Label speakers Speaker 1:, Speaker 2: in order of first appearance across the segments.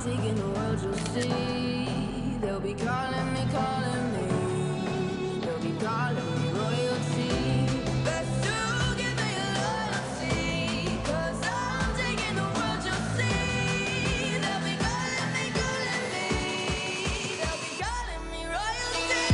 Speaker 1: I'm taking the world, you'll see. They'll be calling me, calling me. They'll be calling me royalty. Best to give me your loyalty, 'cause I'm taking the world, you'll see. They'll be calling me, calling me. They'll be calling me royalty.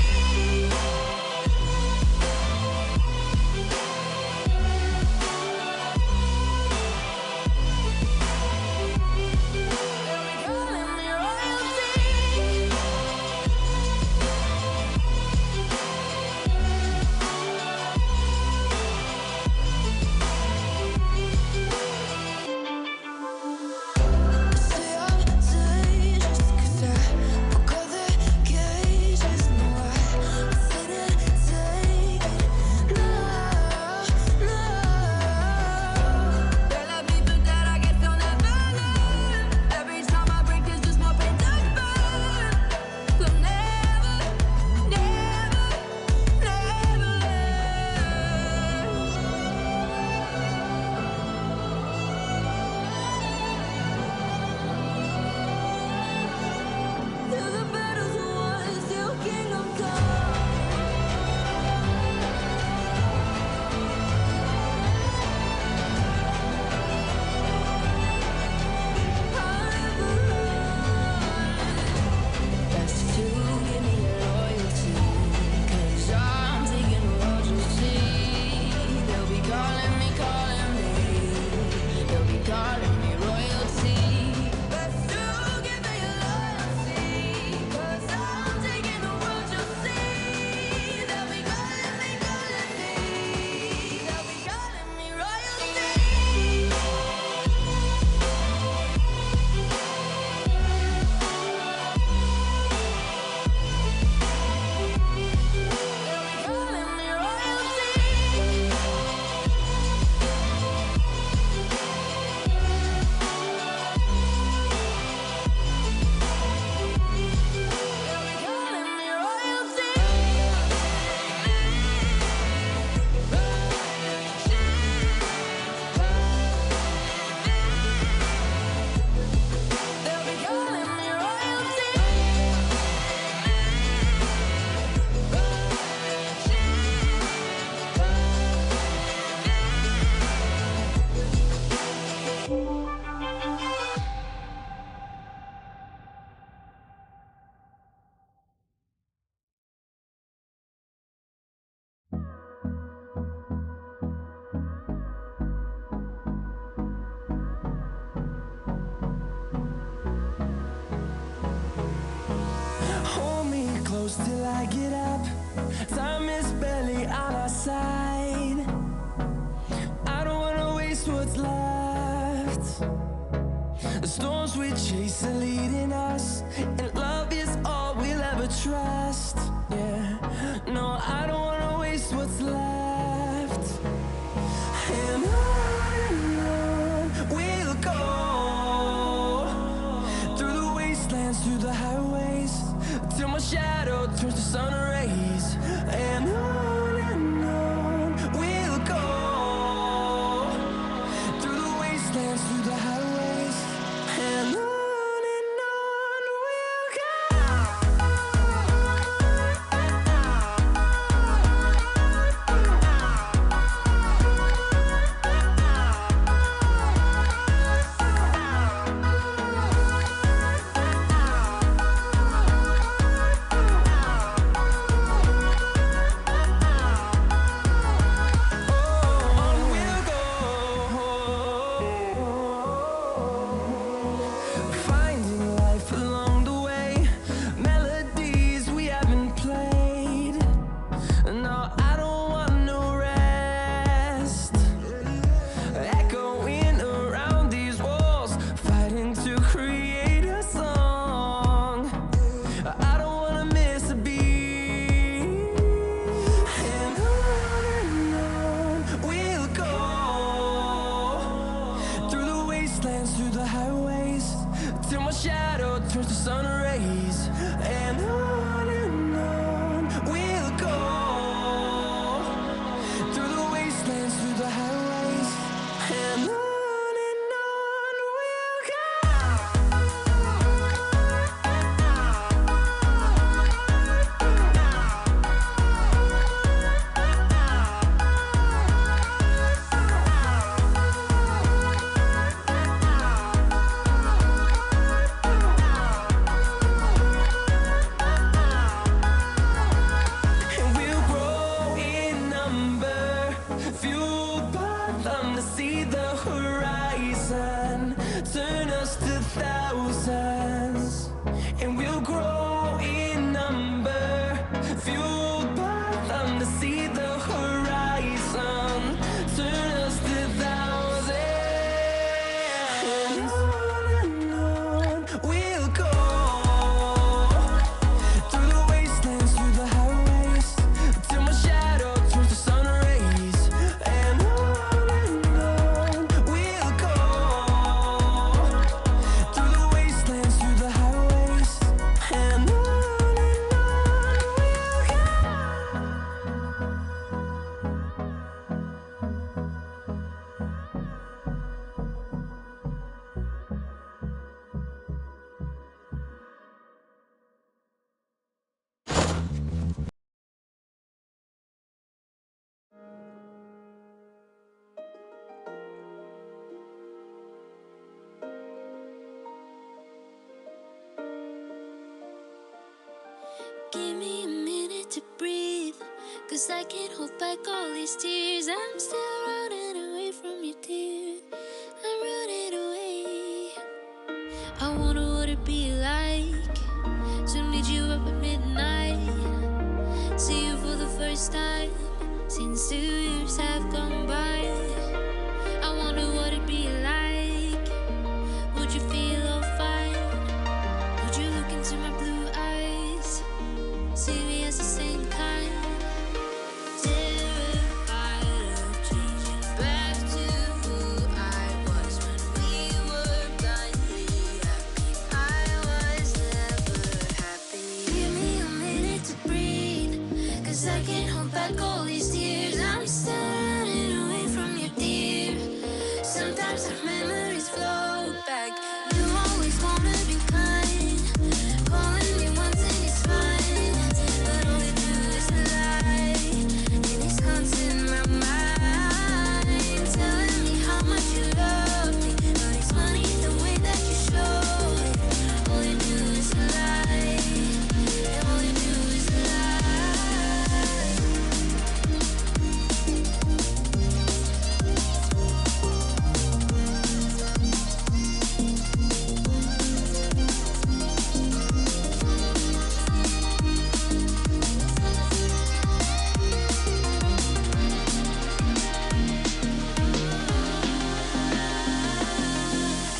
Speaker 2: Till I get up, time is barely on our side. I don't wanna waste what's left. The storms we chase are leading us, and love is all we'll ever trust. Yeah, no, I don't wanna waste what's left. And on we'll go, through the wastelands, through the highways, till my shadow turns to sun rays. And on we'll go, through the wastelands, through the highways, and on we'll go. Turns to sun rays, and on we'll go, through the wastelands, through the highways, and on we'll go.
Speaker 1: to breathe, 'cause I can't hold back all these tears. I'm still running away from you, dear. I'm running away. I wonder what it'd be like to meet you up at midnight, see you for the first time since 2 years have gone by. I wonder what it'd be like. Would you feel all fine? Would you look into my blue eyes, see me as the same kind? Terrified of changing back to who I was when we were blindly happy. I was never happy. Give me a minute to breathe, 'cause I can't hold back all these tears. I'm still running away from you, dear. Sometimes our memories flow back. You always wanna be kind, calling me once and it's fine, but all you do is lie, and it's haunting my mind, telling me how much you love me, but it's funny the way that you show it. All you do is lie, and all you do is lie.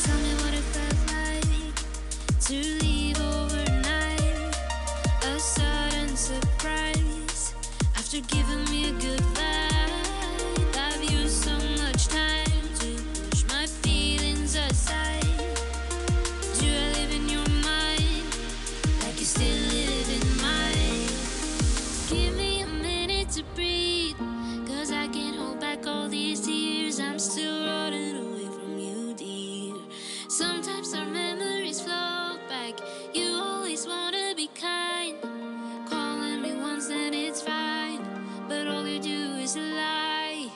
Speaker 1: Tell me what it felt like to leave overnight, a sudden surprise after giving me a good fight. I've used so much time to push my feelings aside. Do I live in your mind like you still live in mine? Give me a minute to breathe, 'cause I can't hold back all these tears. I'm still running away from you, dear. Sometimes our memories flow back. You always wanna be kind, calling me once and it's fine, but all you do is lie,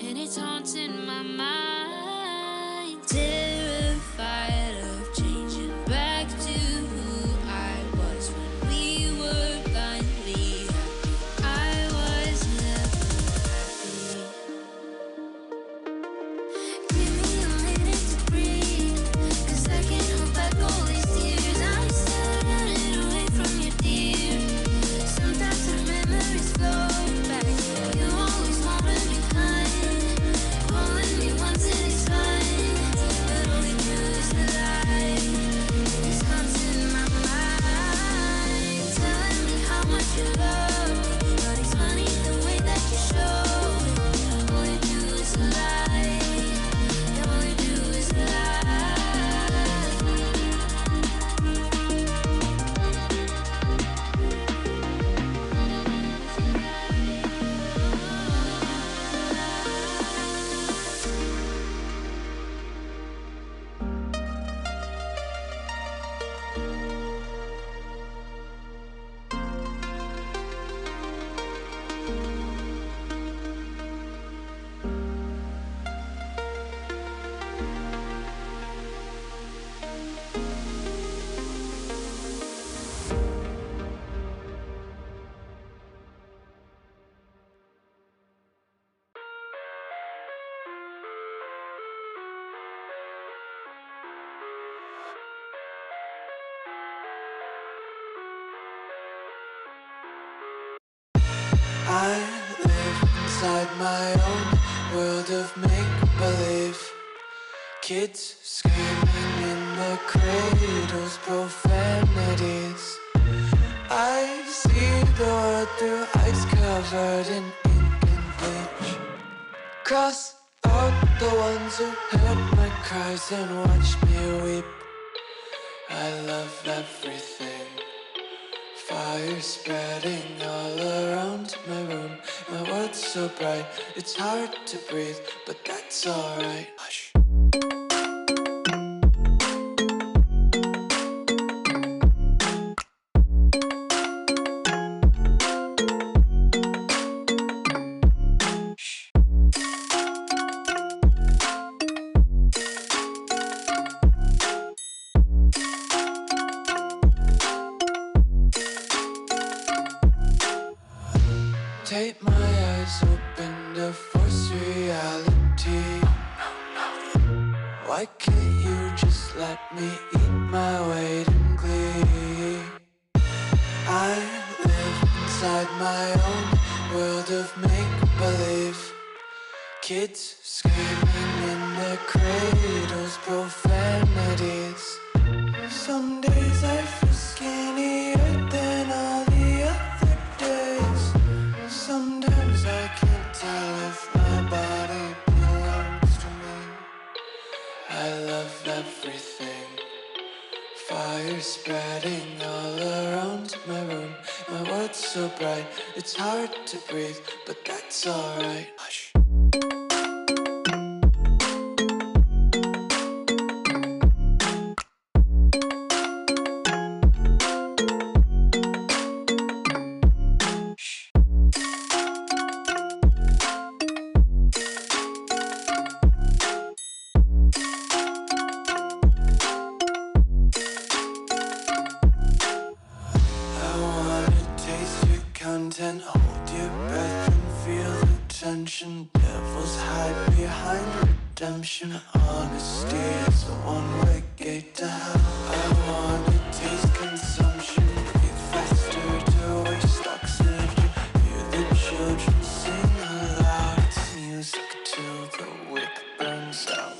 Speaker 1: and it's haunting my mind. Terrified of changing back to who I was when we were blindly happy. I was never happy. Give me a minute to breathe, 'cause I can't hold back all these tears. I'm still running away from you, dear. Sometimes our memories flow back. You always wanna be kind, calling me once and it's fine, but all you do is lie, and it's haunting my mind, telling me how much you love me, but it's funny the way that you show it. All you do is lie, and all you do is lie.
Speaker 2: I live inside my own world of make-believe. Kids screaming in their cradles, profanities. I see the world through ice covered in ink and bleach. Cross out the ones who heard my cries and watched me weep. I love everything. Fire spreading all around my room. My world's so bright, it's hard to breathe, but that's alright. Hush. Tape my eyes open to force reality. Why can't you just let me eat my weight in glee? I live inside my own world of make-believe. Kids screaming in their cradles, profanities. Some days I feel skinnier than all the other days. Sometimes I can't tell if my body belongs to me. I love everything. Fire spreading all around my room. My world's so bright, it's hard to breathe, but that's alright. Hush. Content, hold your breath and feel the tension. Devils hide behind redemption. Honesty is a one-way gate to hell. I wanna taste consumption. Breathe faster to waste oxygen. Hear the children sing aloud. It's music till the wick burns out.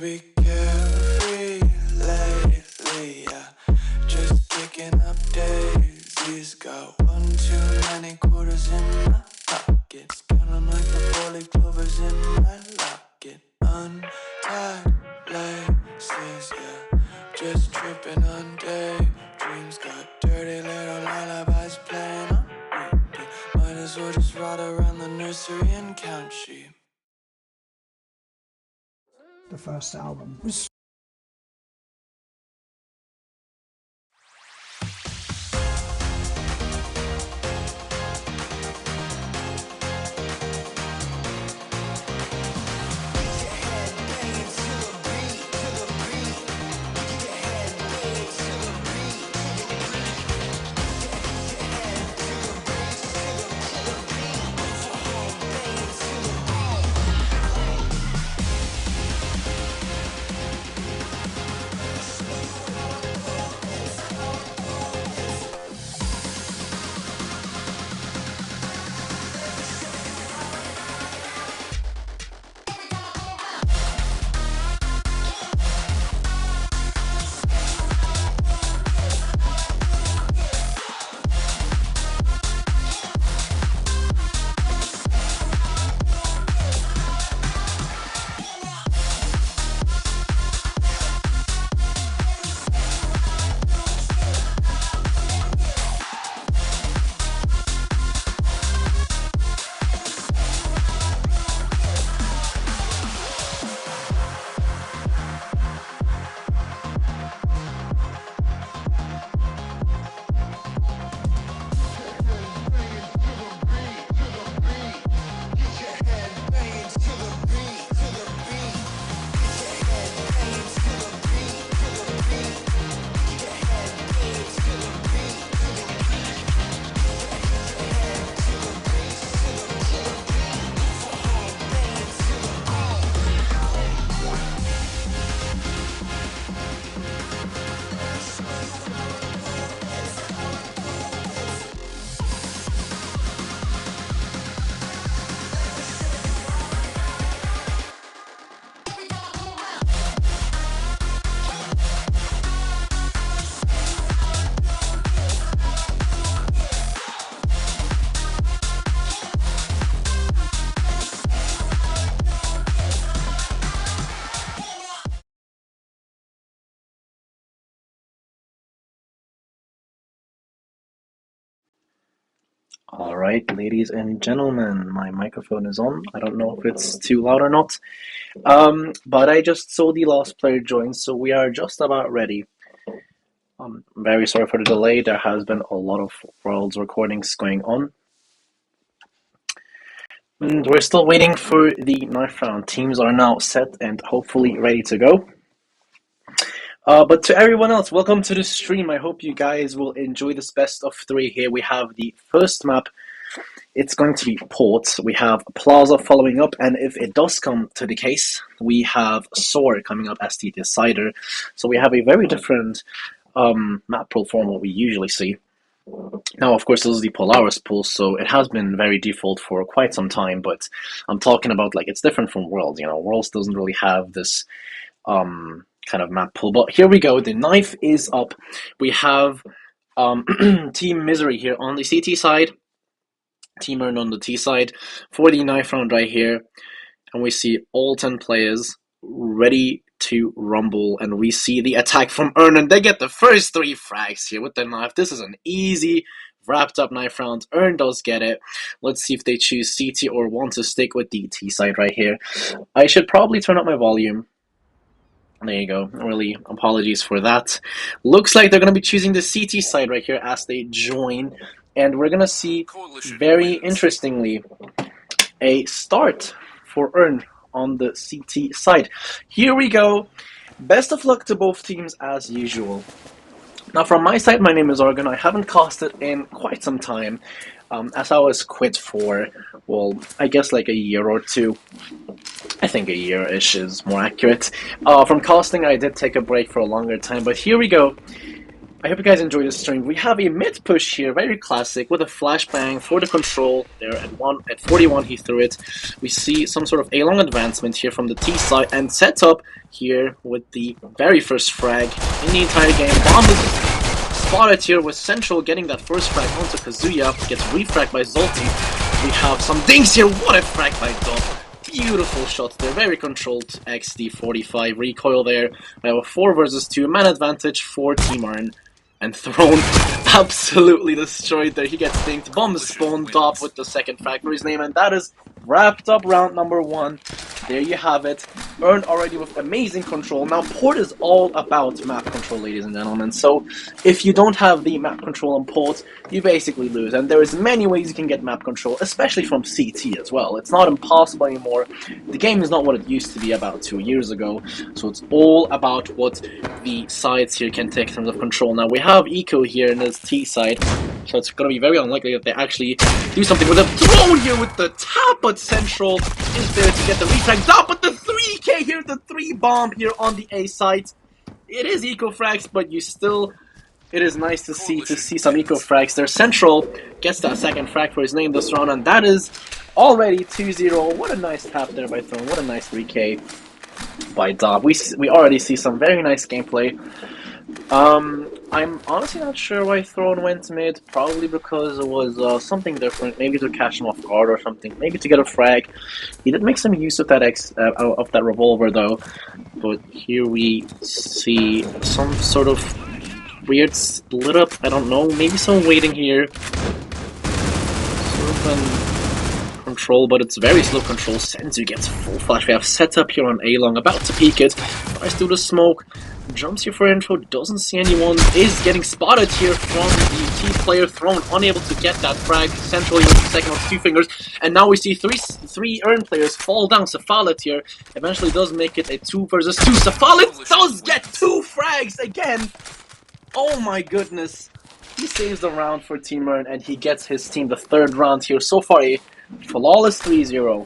Speaker 2: Be carefree lately, yeah. Just picking up daisies. Got one too many quarters in my pockets. Counting like the four-leaf clovers in my locket. Untied laces, yeah. Just tripping on daydreams. Got dirty little lullabies playing on repeat. Might as well just ride around the nursery and count sheep.
Speaker 3: The first album was
Speaker 4: Alright, ladies and gentlemen, my microphone is on. I don't know if it's too loud or not. But I just saw the last player join, so we are just about ready. I'm very sorry for the delay. There has been a lot of Worlds recordings going on. And we're still waiting for the ninth round. Teams are now set and hopefully ready to go. But to everyone else, welcome to the stream. I hope you guys will enjoy this best of three. Here we have the first map. It's going to be Port. We have Plaza following up, and if it does come to the case, we have Soar coming up as the decider. So we have a very different map pool from what we usually see. Now, of course, this is the Polaris pool, so it has been very default for quite some time, but I'm talking about, like, it's different from Worlds. You know, Worlds doesn't really have this kind of map pool. But here we go. The knife is up. We have Team msry here on the CT side, Team Earn on the T side for the knife round right here. And we see all 10 players ready to rumble, and we see the attack from Earn, and they get the first 3 frags here with the knife. This is an easy wrapped up knife round. Earn does get it. Let's see if they choose CT or want to stick with the T side right here. I should probably turn up my volume. There you go. Really, apologies for that. Looks like they're going to be choosing the CT side right here as they join, and we're going to see, very interestingly, a start for Earn on the CT side. Here we go. Best of luck to both teams as usual. Now, from my side, my name is Organ. I haven't casted in quite some time, as I was quit for, well, I guess like a year or two. I think a year-ish is more accurate. From casting, I did take a break for a longer time, but here we go. I hope you guys enjoy this stream. We have a mid push here, very classic, with a flashbang for the control. There at 41 he threw it. We see some sort of A-long advancement here from the T side, and set up here with the very first frag in the entire game. Bomb is spotted here with Central getting that first frag onto Kazuya. Gets refragged by Zolti. We have some dings here. What a frag by Dom. Beautiful shots there, very controlled XD45 recoil there. We have a 4 versus 2 man advantage for Team Earn, and Throne absolutely destroyed there. He gets dinked. Bomb spawned up with the second frag for his name, and that is wrapped up round number 1. There you have it. Earn already with amazing control. Now, Port is all about map control, ladies and gentlemen. So, if you don't have the map control on Port, you basically lose. And there is many ways you can get map control, especially from CT as well. It's not impossible anymore. The game is not what it used to be about 2 years ago. So, it's all about what the sides here can take in terms of control. Now, we have Eco here in this T side. So, it's going to be very unlikely that they actually do something with a throw here with the tap, but Central is there to get the refrags up, but the 3K here, the 3 bomb here on the A side. It is eco frags, but you still, it is nice to see some eco frags there. Central gets that second frag for his name this round, and that is already 2-0. What a nice tap there by Throne. What a nice 3K by Dob. We already see some very nice gameplay. I'm honestly not sure why Throne went mid. Probably because it was something different. Maybe to catch him off guard or something. Maybe to get a frag. He did make some use of that that revolver though. But here we see some sort of weird split up. I don't know. Maybe some waiting here. Sort of control, but it's very slow control. Senzu gets full flash. We have set up here on A-long, about to peek it. Tries through the smoke. Jumps here for info, doesn't see anyone, is getting spotted here from the T player. Throne, unable to get that frag, centrally with the second with 2 fingers, and now we see three Earn players fall down. Safalit here eventually does make it a 2 versus 2. Safalit does get 2 frags again! Oh my goodness. He saves the round for Team Earn, and he gets his team the 3rd round here. So far a flawless 3-0.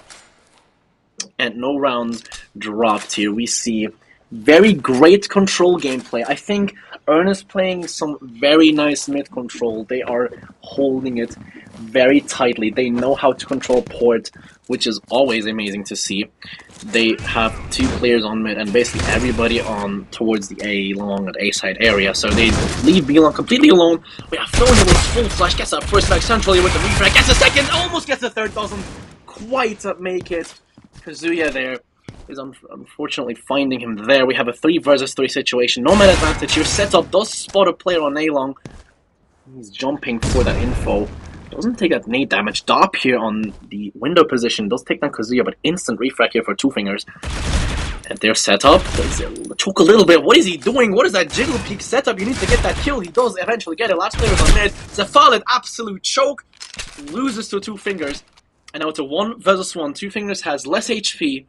Speaker 4: And no rounds dropped here. We see very great control gameplay. I think Earn is playing some very nice mid control. They are holding it very tightly. They know how to control Port, which is always amazing to see. They have 2 players on mid and basically everybody on towards the A-long and A-side area. So they leave B-long completely alone. We have Throne with full flash, gets that first frag centrally with the refrag, gets a second, almost gets the 3rd, doesn't quite make it. Kazuya there is unfortunately finding him there. We have a 3 versus 3 situation. No man advantage here. Setup does spot a player on A-long. He's jumping for that info. Doesn't take that nade damage. Dop here on the window position. Does take down Kazuya, but instant refrag here for 2 fingers. And their setup does choke a little bit. What is he doing? What is that jiggle peak setup? You need to get that kill. He does eventually get it. Last player is on mid. Zafalid, absolute choke. Loses to 2 fingers. And now it's a 1 versus 1. Two Fingers has less HP.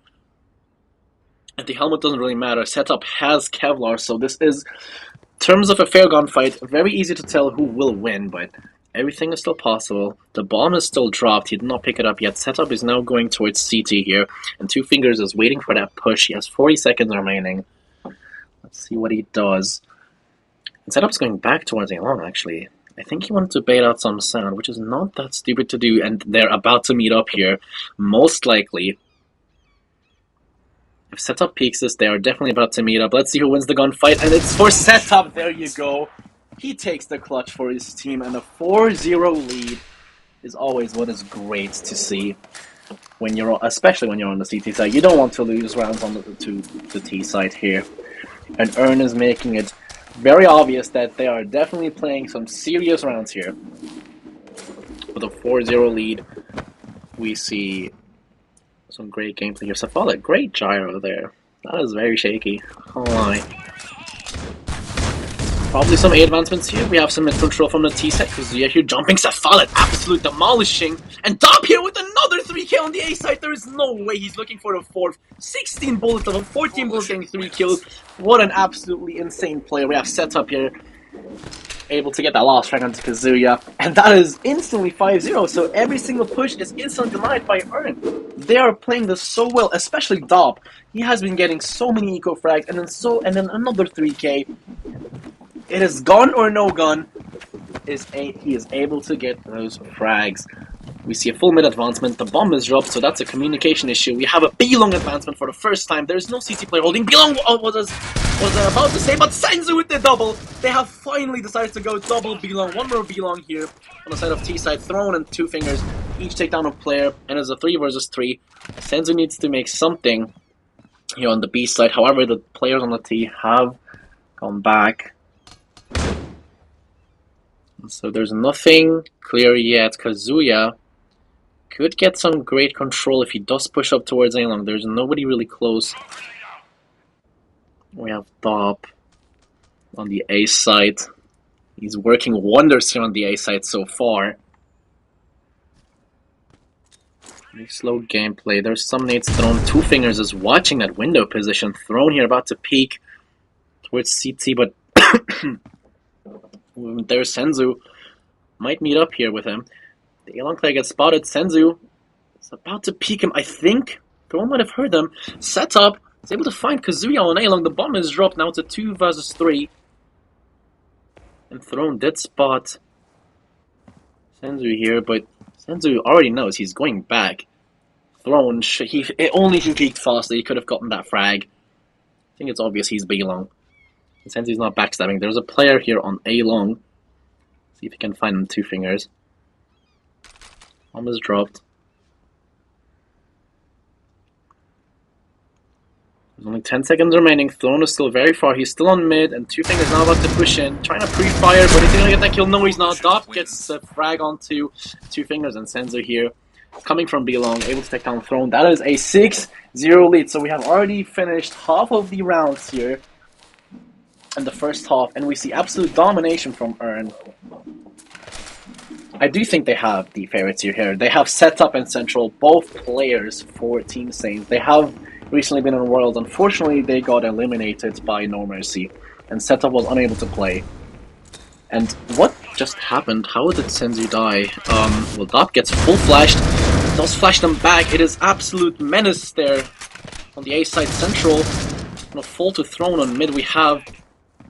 Speaker 4: And the helmet doesn't really matter. Setup has Kevlar, so this is, in terms of a fair gunfight, very easy to tell who will win, but everything is still possible. The bomb is still dropped. He did not pick it up yet. Setup is now going towards CT here, and Two Fingers is waiting for that push. He has 40 seconds remaining. Let's see what he does. And Setup's going back towards A-Long, actually. I think he wanted to bait out some sound, which is not that stupid to do, and they're about to meet up here, most likely. If Setup peeks this, they are definitely about to meet up. Let's see who wins the gunfight, and it's for Setup! There you go! He takes the clutch for his team, and a 4-0 lead is always what is great to see, when you're, especially when you're on the CT side. You don't want to lose rounds on to the T side here. And Earn is making it very obvious that they are definitely playing some serious rounds here. With a 4-0 lead, we see some great gameplay here. Safala, great gyro there. That is very shaky. Oh my. Probably some A advancements here. We have some mid-control from the T-side. Kazuya here jumping. Safala, absolute demolishing. And Dop here with another 3k on the A side. There is no way he's looking for the fourth. 16 bullets of him, 14 bullets getting 3 kills. What an absolutely insane play. We have Setup here, able to get that last frag onto Kazuya. And that is instantly 5-0. So every single push is instantly denied by Earn. They are playing this so well, especially Dop. He has been getting so many eco frags, and then another 3k. It is gun or no gun. He is able to get those frags. We see a full mid advancement. The bomb is dropped, so that's a communication issue. We have a B-long advancement for the first time. There's no CT player holding. B-long was about to say, but Senzu with the double. They have finally decided to go double B-long. One more B-long here on the side of T-side. Throne and Two Fingers each take down a player, and it's a 3 versus 3. Senzu needs to make something here on the B side. However, the players on the T have gone back. So there's nothing clear yet. Kazuya could get some great control if he does push up towards A-Long. There's nobody really close. We have Dop on the A side. He's working wonders here on the A side so far. Very slow gameplay. There's some nades thrown. Two Fingers is watching that window position. Throne here about to peek towards CT, but there's Senzu. Might meet up here with him. The A-Long player gets spotted. Senzu is about to peek him, I think. Throne might have heard them. Setup is able to find Kazuya on A-Long. The bomb is dropped. Now it's a 2 versus 3. And Throne did spot Senzu here, but Senzu already knows he's going back. Throne, only if he peeked faster, he could have gotten that frag. I think it's obvious he's B-Long. Since he's not backstabbing, there's a player here on A-Long. See if he can find him. Two Fingers. Bomb is dropped. There's only 10 seconds remaining. Throne is still very far. He's still on mid, and Two Fingers now about to push in. Trying to pre-fire, but is he gonna get that kill? No, he's not. Dop gets a frag onto Two Fingers, and Senzu here. Coming from B-Long, able to take down Throne. That is a 6-0 lead. So we have already finished half of the rounds here in the first half, and we see absolute domination from Earn. I do think they have the favorites here. They have Setup and Central, both players for Team Saints. They have recently been in Worlds. Unfortunately, they got eliminated by No Mercy, and Setup was unable to play. And what just happened? How did Senzu die? Well, Dop gets full flashed, does flash them back. It is absolute menace there on the A side. Central gonna fall to Throne on mid. We have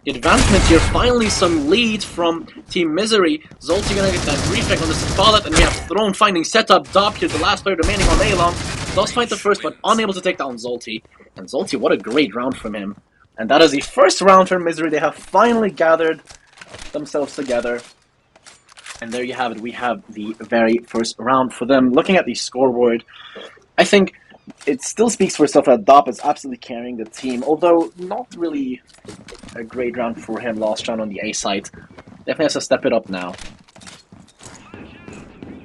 Speaker 4: the advancement here, finally some lead from Team msry. Zolti gonna get that reflect on the Safalat, and we have Throne finding Setup. Dop here, the last player remaining on A-Long. Does find the first, but unable to take down Zolti. And Zolti, what a great round from him. And that is the first round for msry. They have finally gathered themselves together. And there you have it. We have the very first round for them. Looking at the scoreboard, I think it still speaks for itself that Dop is absolutely carrying the team, although not really a great round for him last round on the A side. Definitely has to step it up now.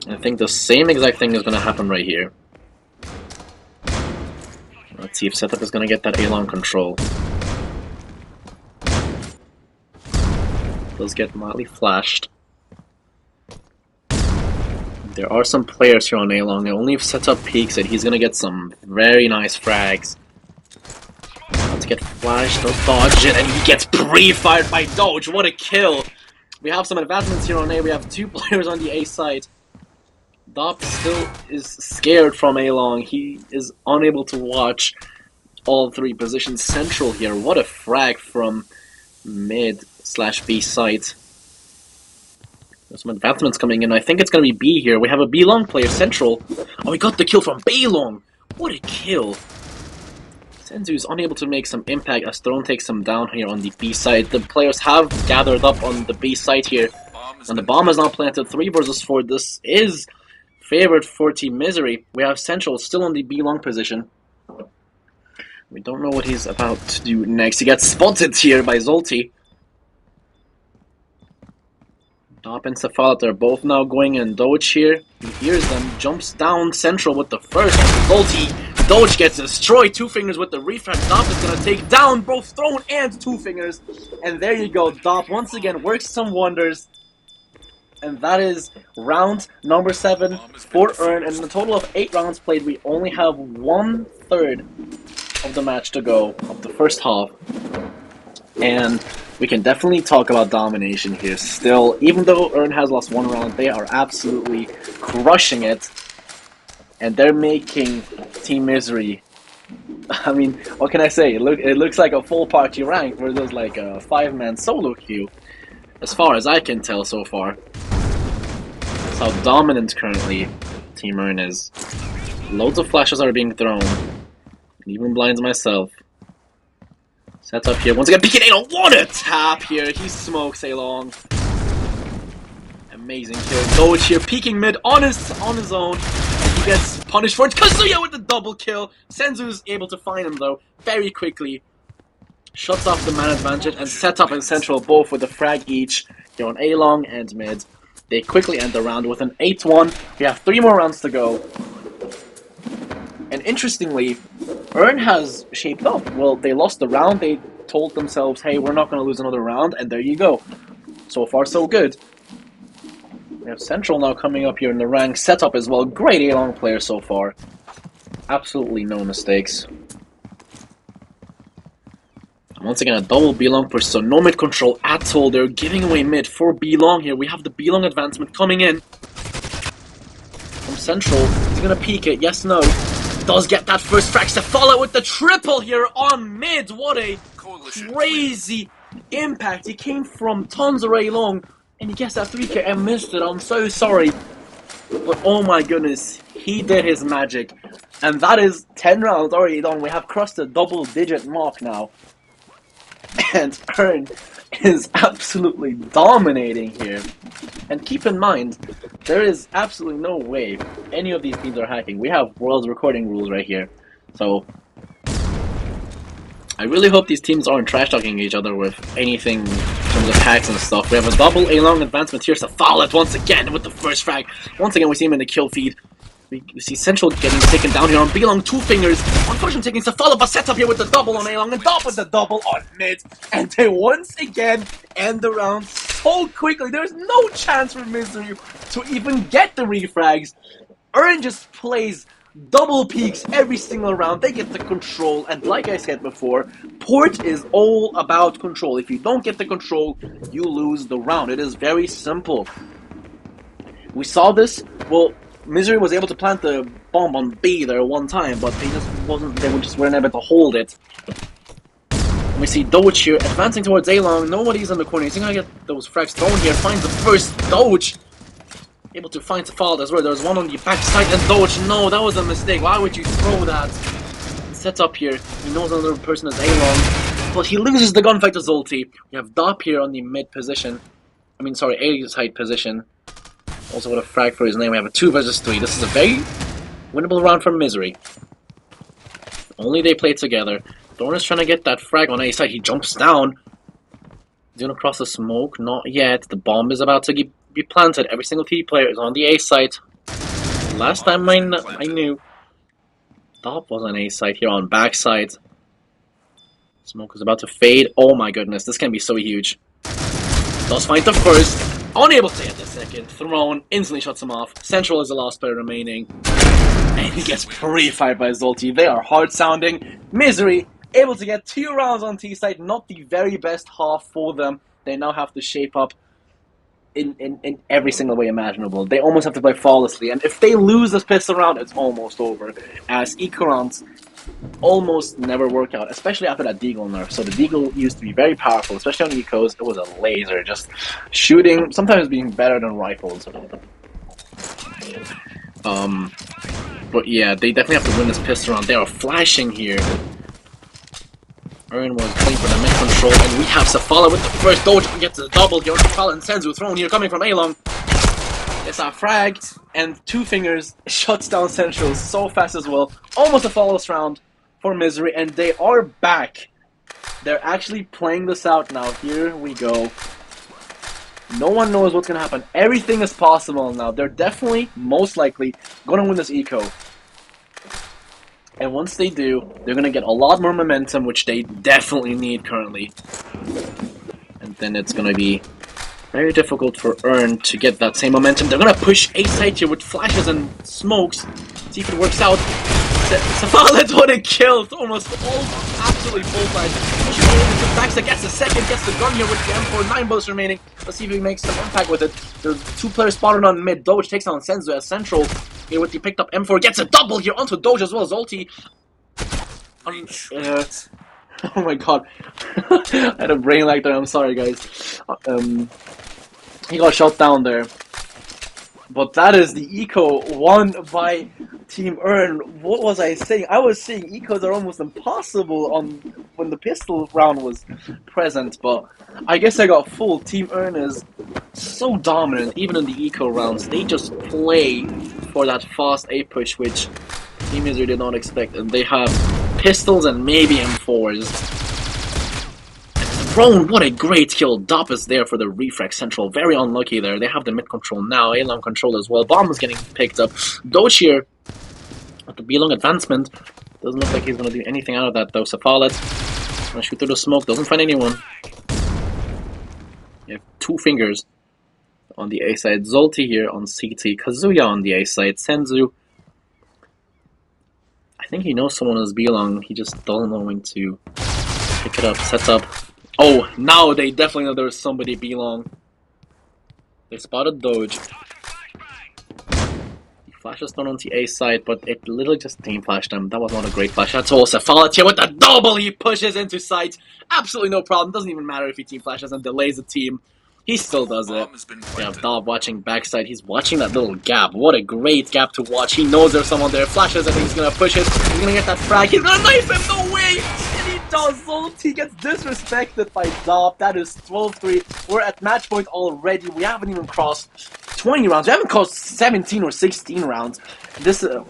Speaker 4: And I think the same exact thing is going to happen right here. Let's see if Setup is going to get that A-Long control. Does get mildly flashed. There are some players here on A-Long. It only sets up peaks and he's gonna get some very nice frags. About to get flashed, does dodge it, and he gets pre-fired by Doge. What a kill! We have some advancements here on A. We have 2 players on the A side. Dop still is scared from A-Long. He is unable to watch all 3 positions central here. What a frag from mid/B side. There's some advancements coming in. I think it's going to be B here. We have a B-Long player central. Oh, we got the kill from B-Long. What a kill. Senzu is unable to make some impact as Throne takes him down here on the B side. The players have gathered up on the B side here. And the bomb is now planted. 3 versus 4. This is favored for Team Misery. We have Central still on the B-Long position. We don't know what he's about to do next. He gets spotted here by Zolti. Dop and Cefalit are both now going in Doge here. He hears them, jumps down Central with the first. Zolti, Doge gets destroyed. 2 fingers with the refract. Dop is going to take down both Throne and 2 fingers. And there you go. Dop once again works some wonders. And that is round number 7 for Earn. And in a total of 8 rounds played, we only have 1/3 of the match to go, of the first half. And we can definitely talk about domination here still. Even though Earn has lost 1 round, they are absolutely crushing it. And they're making Team Misery, I mean, what can I say? It looks like a full party rank where there's like a 5-man solo queue. As far as I can tell so far. That's how dominant currently Team Earn is. Loads of flashes are being thrown. Even blinds myself. Sets up here. Once again, PK8. What a tap here. He smokes A-Long. Amazing kill. Doge here, peeking mid on his own. And he gets punished for it. Kazuya with the double kill. Senzu's able to find him though very quickly. Shuts off the man advantage and sets up in Central both with a frag each. Here on A-Long and mid. They quickly end the round with an 8-1. We have 3 more rounds to go. And interestingly, Earn has shaped up. Well, they lost the round. They told themselves, hey, we're not going to lose another round. And there you go. So far, so good. We have Central now coming up here in the rank setup as well. Great A-Long player so far. Absolutely no mistakes. And once again, a double B-Long push, so no mid control at all. They're giving away mid for B-Long here. We have the B-Long advancement coming in. From Central, he's going to peek it. Yes, no. Does get that first frag to follow with the triple here on mid. What a crazy impact. He came from tons of A-Long and he gets that 3K and missed it. I'm so sorry. But oh my goodness, he did his magic. And that is 10 rounds already done. We have crossed the double-digit mark now. And Earn is absolutely dominating here. And keep in mind, there is absolutely no way any of these teams are hacking. We have world's recording rules right here. So, I really hope these teams aren't trash-talking each other with anything in terms of hacks and stuff. We have a double A-Long advancement here. Cefalit once again with the first frag. Once again, we see him in the kill feed. We see Central getting taken down here on B-Long, 2 fingers. Unfortunately taking Cefalit, but sets up here with the double on A-Long and Dop with the double on mid. And they once again end the round so quickly. There's no chance for Misery to even get the refrags. Earn just plays double peaks every single round. They get the control, and like I said before, Port is all about control. If you don't get the control, you lose the round. It is very simple. We saw this, well, Misery was able to plant the bomb on B there one time, but they just weren't able to hold it. We see Doge here advancing towards A-Long. Nobody's in the corner. He's gonna get those frags thrown here. Finds the first Doge. Able to find Cefalit as well. There's one on the backside and Doge. No, that was a mistake. Why would you throw that? Sets up here. He knows another person is A-Long. But he loses the gunfight to Zolti. We have Dop here on the mid position. I mean, sorry, A-side position. Also with a frag for his name. We have a 2 versus 3. This is a very winnable round for Misery. If only they play together. Thorn is trying to get that frag on A side. He jumps down. He's gonna cross the smoke. Not yet. The bomb is about to be planted. Every single T player is on the A side. Last time I knew. Dop was on A side here on backside. Smoke is about to fade. Oh my goodness. This can be so huge. Does find the first. Unable to get the second. Thrown instantly shuts him off. Central is the last player remaining. And he gets pre-fired by Zolti. They are hard sounding. msry able to get 2 rounds on T side. Not the very best half for them. They now have to shape up in every single way imaginable. They almost have to play flawlessly. And if they lose this pistol round, it's almost over. As eco rounds almost never work out, especially after that Deagle nerf. So the Deagle used to be very powerful, especially on ecos. It was a laser, just shooting, sometimes being better than rifles. But yeah, they definitely have to win this pistol round. They are flashing here. Ern was playing for the mid control, and we have Safala with the first dodge. We get to the double here. Safala and Senzu thrown here, coming from A-Long. It's a frag, and 2 fingers shuts down Central so fast as well. Almost a flawless round for msry, and they are back. They're actually playing this out now. Here we go. No one knows what's going to happen. Everything is possible now. They're definitely, most likely, going to win this eco. And once they do, they're going to get a lot more momentum, which they definitely need currently. And then it's going to be very difficult for Ern to get that same momentum. They're going to push A side here with flashes and smokes. See if it works out. Safala what a kill! Almost all absolutely full flash. Pushes into the backside, gets the second, gets the gun here with the M4, 9 bullets remaining. Let's see if he makes some impact with it. There's 2 players spotted on mid. Doge takes down Senzu as Central. Here with the picked up M4, gets a double here onto Doge as well as Ulti. Oh my god. I had a brain lag there, I'm sorry guys. He got shot down there. But that is the eco won by Team Ern. What was I saying? I was saying ecos are almost impossible on when the pistol round was present, but I guess I got fooled. Team Ern is so dominant, even in the eco rounds. They just play for that fast A push, which Team msry did not expect, and they have pistols and maybe M4s. Thrown, what a great kill. Dop is there for the reflex Central. Very unlucky there. They have the mid control now. A-long control as well. Bomb is getting picked up. Doge here at the B-long advancement. Doesn't look like he's going to do anything out of that though. Safalet gonna shoot through the smoke. Doesn't find anyone. You have 2 fingers on the A side. Zolti here on CT. Kazuya on the A side. Senzu. I think he knows someone is B-long. He just doesn't know when to pick it up. Sets up. Oh, now they definitely know there's somebody B-long. They spotted Doge. He flashes down onto A side, but it literally just team flashed him. That was not a great flash. That's all. Safala here with the double. He pushes into sight. Absolutely no problem. Doesn't even matter if he team flashes and delays the team. He still does it. We have Dob watching backside. He's watching that little gap. What a great gap to watch. He knows there's someone there. Flashes. I think he's going to push it. He's going to get that frag. He's going to knife him. No way. And he does. He gets disrespected by Dob. That is 12-3. We're at match point already. We haven't even crossed 20 rounds. We haven't crossed 17 or 16 rounds.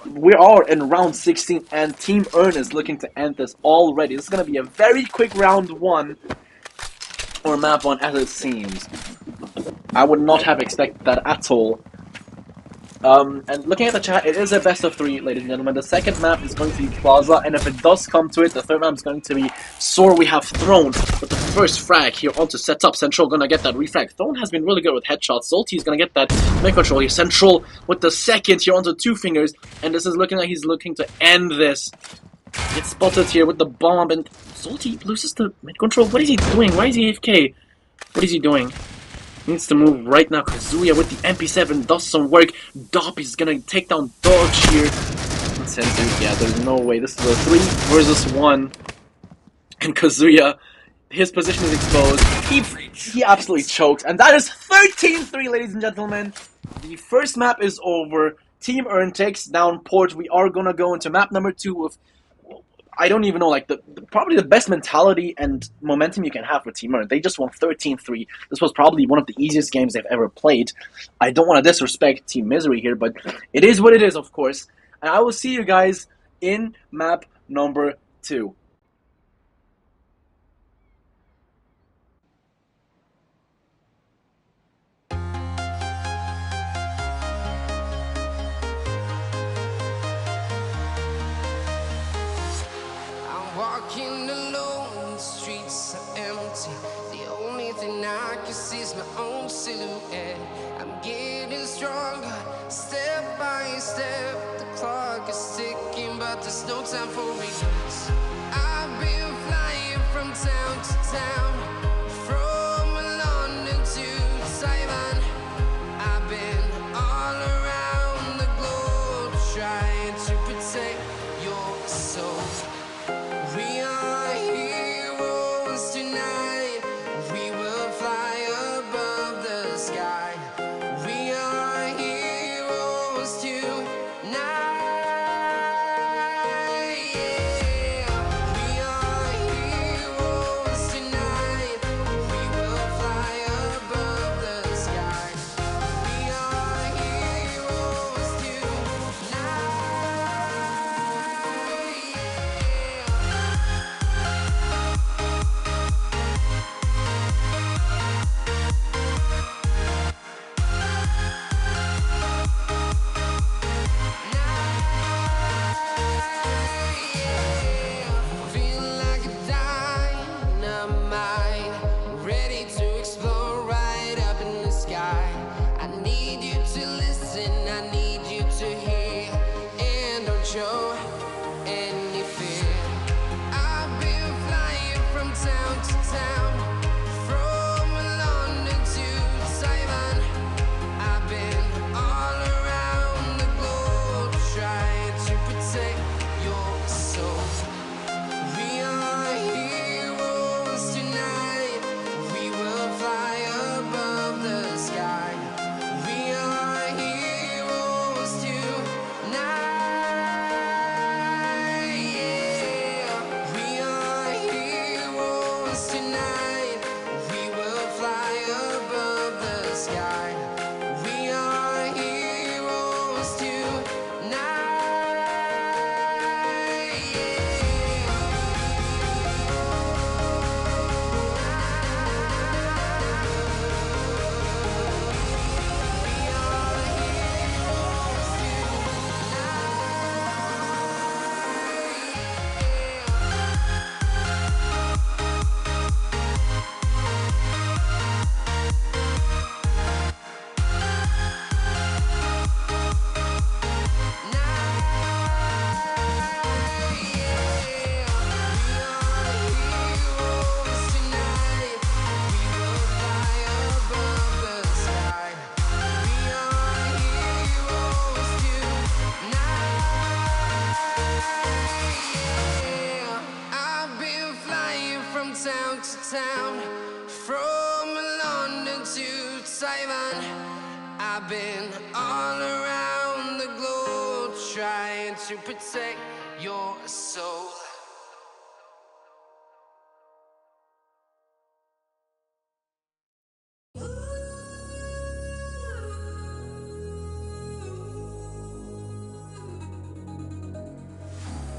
Speaker 4: We are in round 16, and Team Ern is looking to end this already. This is going to be a very quick round 1. Or map 1 as it seems. I would not have expected that at all. And looking at the chat, it is a best of 3, ladies and gentlemen. The second map is going to be Plaza, and if it does come to it, the third map is going to be Soar. We have Throne with the first frag here onto setup. Central gonna get that refrag. Throne has been really good with headshots. Zolti is gonna get that mid control here. Central with the second here onto 2 fingers, and this is looking like he's looking to end this. Gets spotted here with the bomb, and Zolti loses the mid control. What is he doing? Why is he AFK? What is he doing? He needs to move right now. Kazuya with the MP7 does some work. Dop is gonna take down Doge here. Senzu, yeah, there's no way. This is a 3 versus 1. And Kazuya, his position is exposed. He absolutely choked. And that is 13-3, ladies and gentlemen. The first map is over. Team Ern takes down Port. We are gonna go into map number 2 with, I don't even know, like probably the best mentality and momentum you can have for Team Ern. They just won 13-3. This was probably one of the easiest games they've ever played. I don't want to disrespect Team msry here, but it is what it is, of course. And I will see you guys in map number 2.
Speaker 1: Walking alone, the streets are empty. The only thing I can see is my own silhouette. but there's no time for regrets. I've been flying from town to town, from London to Taiwan. I've been all around the globe trying to protect your soul. We are heroes tonight. We will fly above the sky. We are heroes tonight. Show any fear. I've been flying from town to town, from London to Taiwan. I've been all around the globe trying to protect your soul. We are heroes tonight. We will fly above the sky. We are heroes tonight. Town to town, from London to Taiwan. I've been all around the globe trying to protect your soul.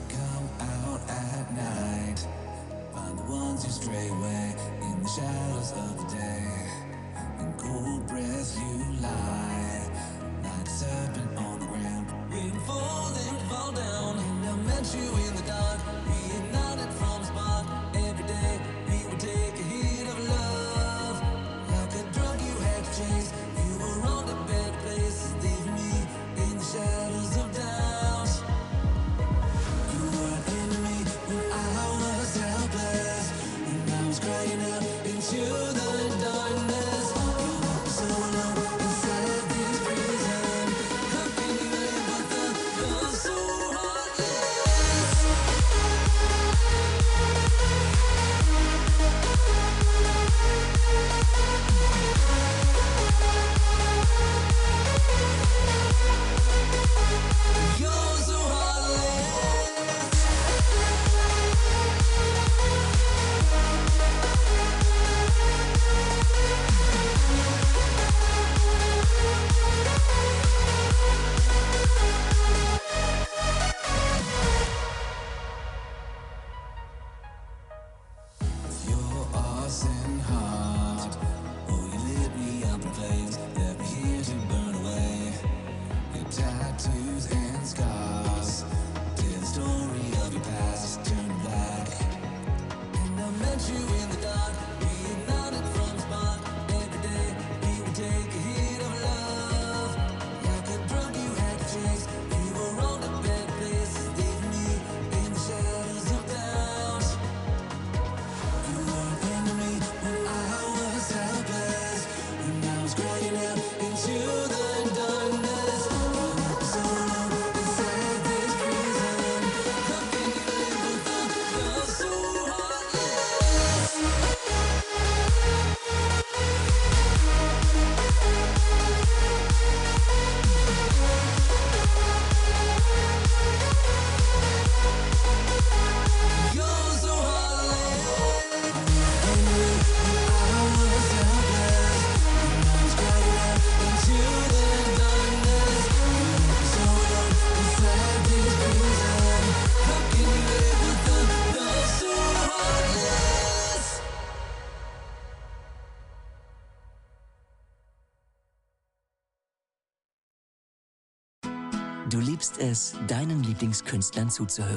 Speaker 2: Come out at night, find the ones who stray away in the shadows of the day. In cold breath you lie, like a serpent on the ground. Waiting for them to fall down, and I met you in the dark.
Speaker 5: Du liebst es, deinen Lieblingskünstlern zuzuhören.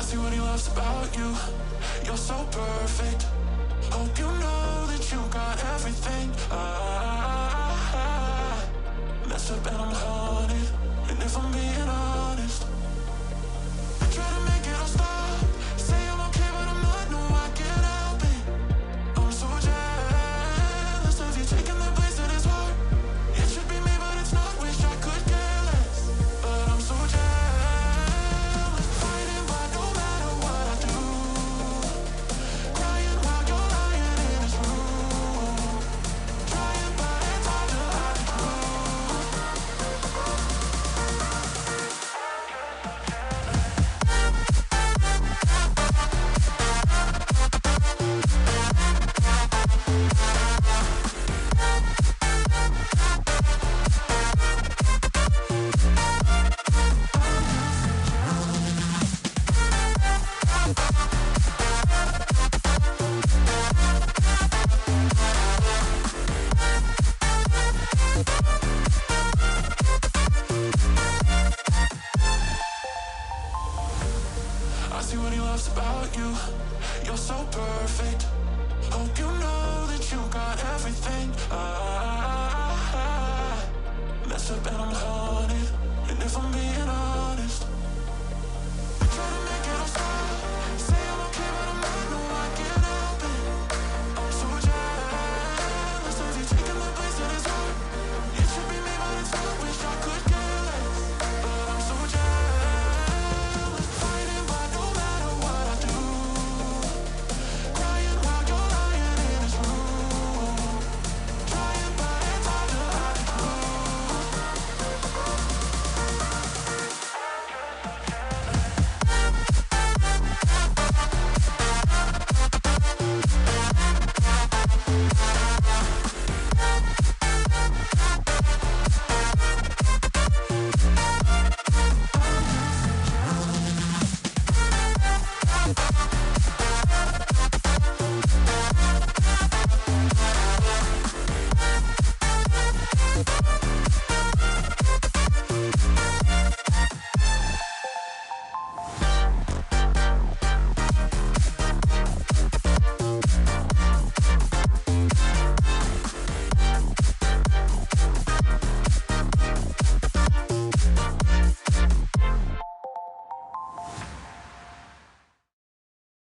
Speaker 2: see what he loves about you. You're so perfect. Hope you know that you got everything. Messed up and I'm haunted. And if I'm being honest, I try to make it all stop. Say I'm okay, but I'm not. No, I can't help it. I'm so jealous of you taking the place in his heart. It should be me, but it's not. Wish I could care less, but I'm so jealous. Fighting, but no matter what I do, crying while you're lying in his room. Trying, but it's hard to hide the truth. I see what he loves about you. You're so perfect. Hope you know that you got everything. Messed up and I'm haunted. And if I'm being honest, try to make it all stop. Say I'm okay, but I'm not. No, I can't help it. I'm so jealous of you taking the place that is hard. It should be me, but it's not. Wish I could care less, but I'm so jealous. Fighting, but no matter what I do, crying while you're lying in this room. Trying, but it's hard to hide the truth.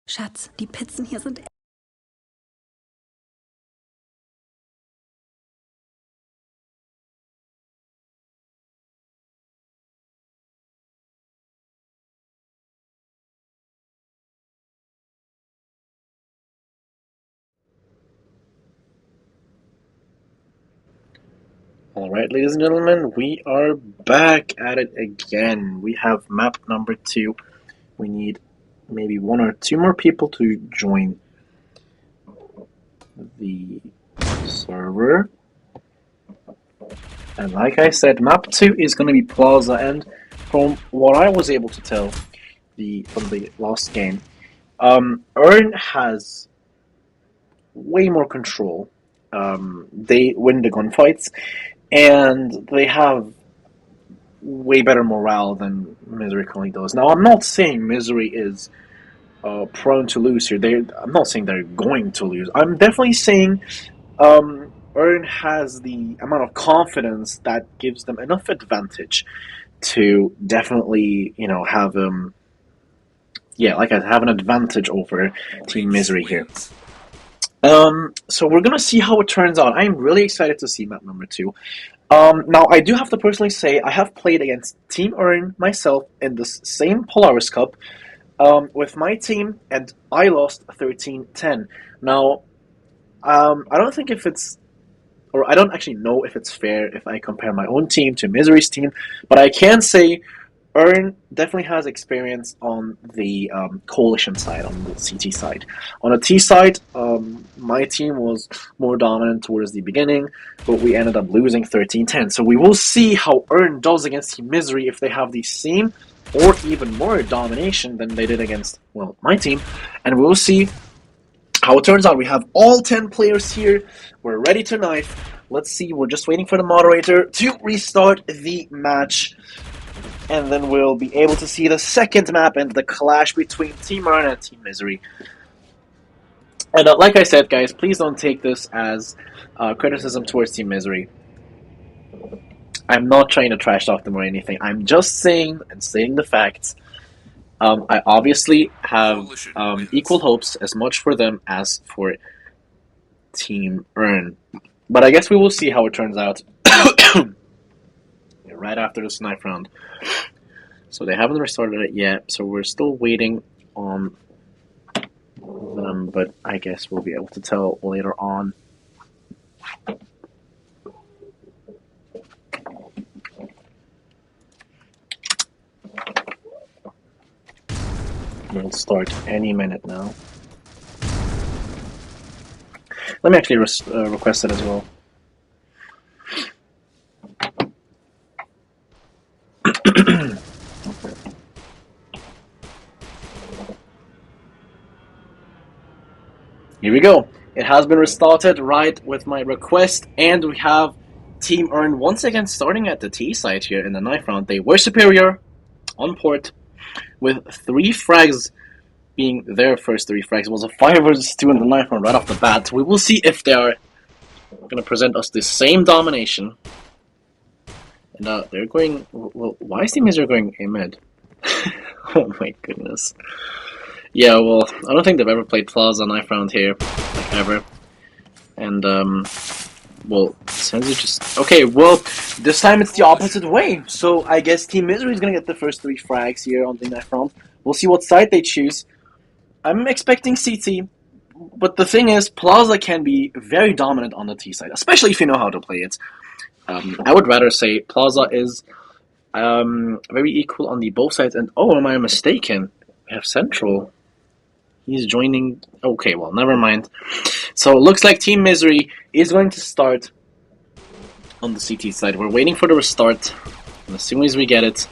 Speaker 6: Schatz, die Pizzen hier sind...
Speaker 4: Alright, ladies and gentlemen, we are back at it again. We have map number 2. We need maybe 1 or 2 more people to join the server. And like I said, map 2 is going to be Plaza, and from what I was able to tell from the last game, Earn has way more control. They win the gunfights, and they have way better morale than msry currently does. Now, I'm not saying msry is prone to lose here. I'm not saying they're going to lose. I'm definitely saying Earn has the amount of confidence that gives them enough advantage to definitely, have have an advantage over Team msry here. So we're gonna see how it turns out. I'm really excited to see map number 2. Now, I do have to personally say I have played against Team Earn myself in the same Polaris Cup with my team, and I lost 13-10. Now, I don't think if it's, or I don't actually know if it's fair if I compare my own team to msry's team, but I can say Earn definitely has experience on the coalition side, on the CT side. On the T side, my team was more dominant towards the beginning, but we ended up losing 13-10. So we will see how Earn does against Team msry if they have the same or even more domination than they did against, well, my team. And we will see how it turns out. We have all 10 players here. We're ready to knife. Let's see, we're just waiting for the moderator to restart the match. And then we'll be able to see the second map and the clash between Team Earn and Team msry. And like I said, guys, please don't take this as criticism towards Team msry. I'm not trying to trash talk them or anything. I'm just saying and stating the facts. I obviously have equal hopes, as much for them as for Team Earn. But I guess we will see how it turns out right after this knife round. So they haven't restarted it yet, so we're still waiting on them, but I guess we'll be able to tell later on. We'll start any minute now. Let me actually request it as well. Here we go. It has been restarted right with my request, and we have Team Earn once again starting at the T side here in the knife round. They were superior on port, with 3 frags being their first 3 frags. It was a 5 versus 2 in the 9th round right off the bat. We will see if they are going to present us the same domination. And they're going... Well, why is Team msry going A mid? Oh my goodness. Yeah, well, I don't think they've ever played Plaza 9th round here, like ever. And, well, Senzu just... Okay, well, this time it's the opposite way. So I guess Team msry is going to get the first 3 frags here on the 9th round. We'll see what side they choose. I'm expecting CT, but the thing is, Plaza can be very dominant on the T side, especially if you know how to play it. I would rather say Plaza is very equal on the both sides. And oh, am I mistaken? We have Central. He's joining. Okay, well, never mind. So it looks like Team msry is going to start on the CT side. We're waiting for the restart, and as soon as we get it,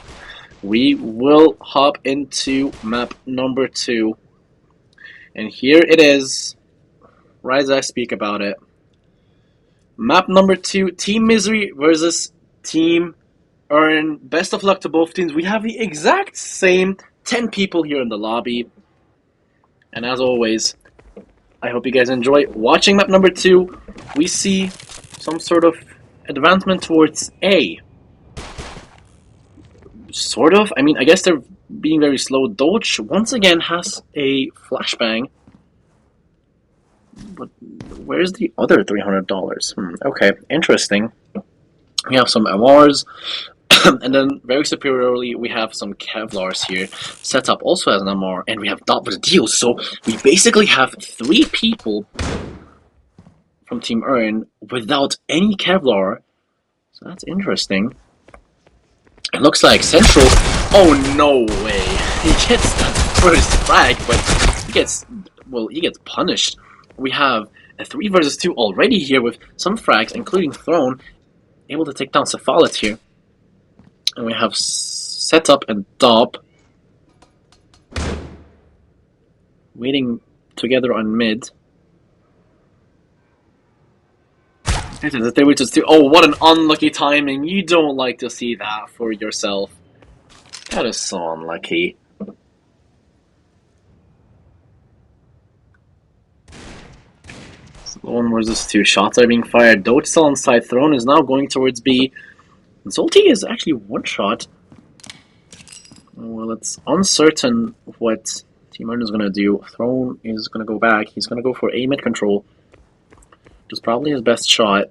Speaker 4: we will hop into map number 2. And here it is, right as I speak about it. Map number 2, Team msry versus Team Earn. Best of luck to both teams. We have the exact same 10 people here in the lobby. And as always, I hope you guys enjoy watching map number 2. We see some sort of advancement towards A. Sort of. I mean, I guess they're being very slow. Doge once again has a flashbang. But where's the other $300? Okay, interesting. We have some MRs. And then, very superiorly, we have some Kevlars here. Setup also has an MR, and we have Dot with deals. So, we basically have 3 people from Team Earn without any Kevlar. So, that's interesting. It looks like Central... Oh, no way. He gets that first frag, but he gets... Well, he gets punished. We have a 3 versus 2 already here with some frags, including Throne, able to take down Cephalit here. And we have Setup and Dop waiting together on mid. It is a 3 versus 2. Oh, what an unlucky timing. You don't like to see that for yourself. That is so unlucky. So 1 versus 2. Shots are being fired. Doge still on side. Throne is now going towards B. Zolti is actually 1 shot. Well, it's uncertain what Team Earn is going to do. Throne is going to go back. He's going to go for A mid control, which is probably his best shot.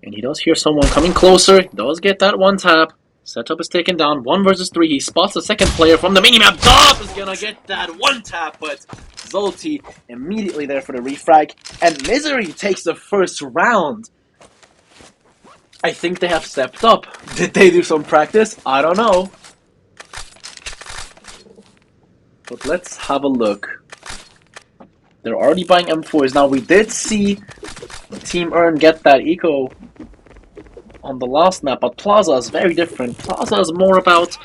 Speaker 4: And he does hear someone coming closer. He does get that 1 tap. Setup is taken down. 1 versus 3. He spots the second player from the minimap. Dop is going to get that 1 tap, but Zolti immediately there for the refrag. And msry takes the first round. I think they have stepped up. Did they do some practice? I don't know. But let's have a look. They're already buying M4s. Now, we did see Team Earn get that eco on the last map, but Plaza is very different. Plaza is more about,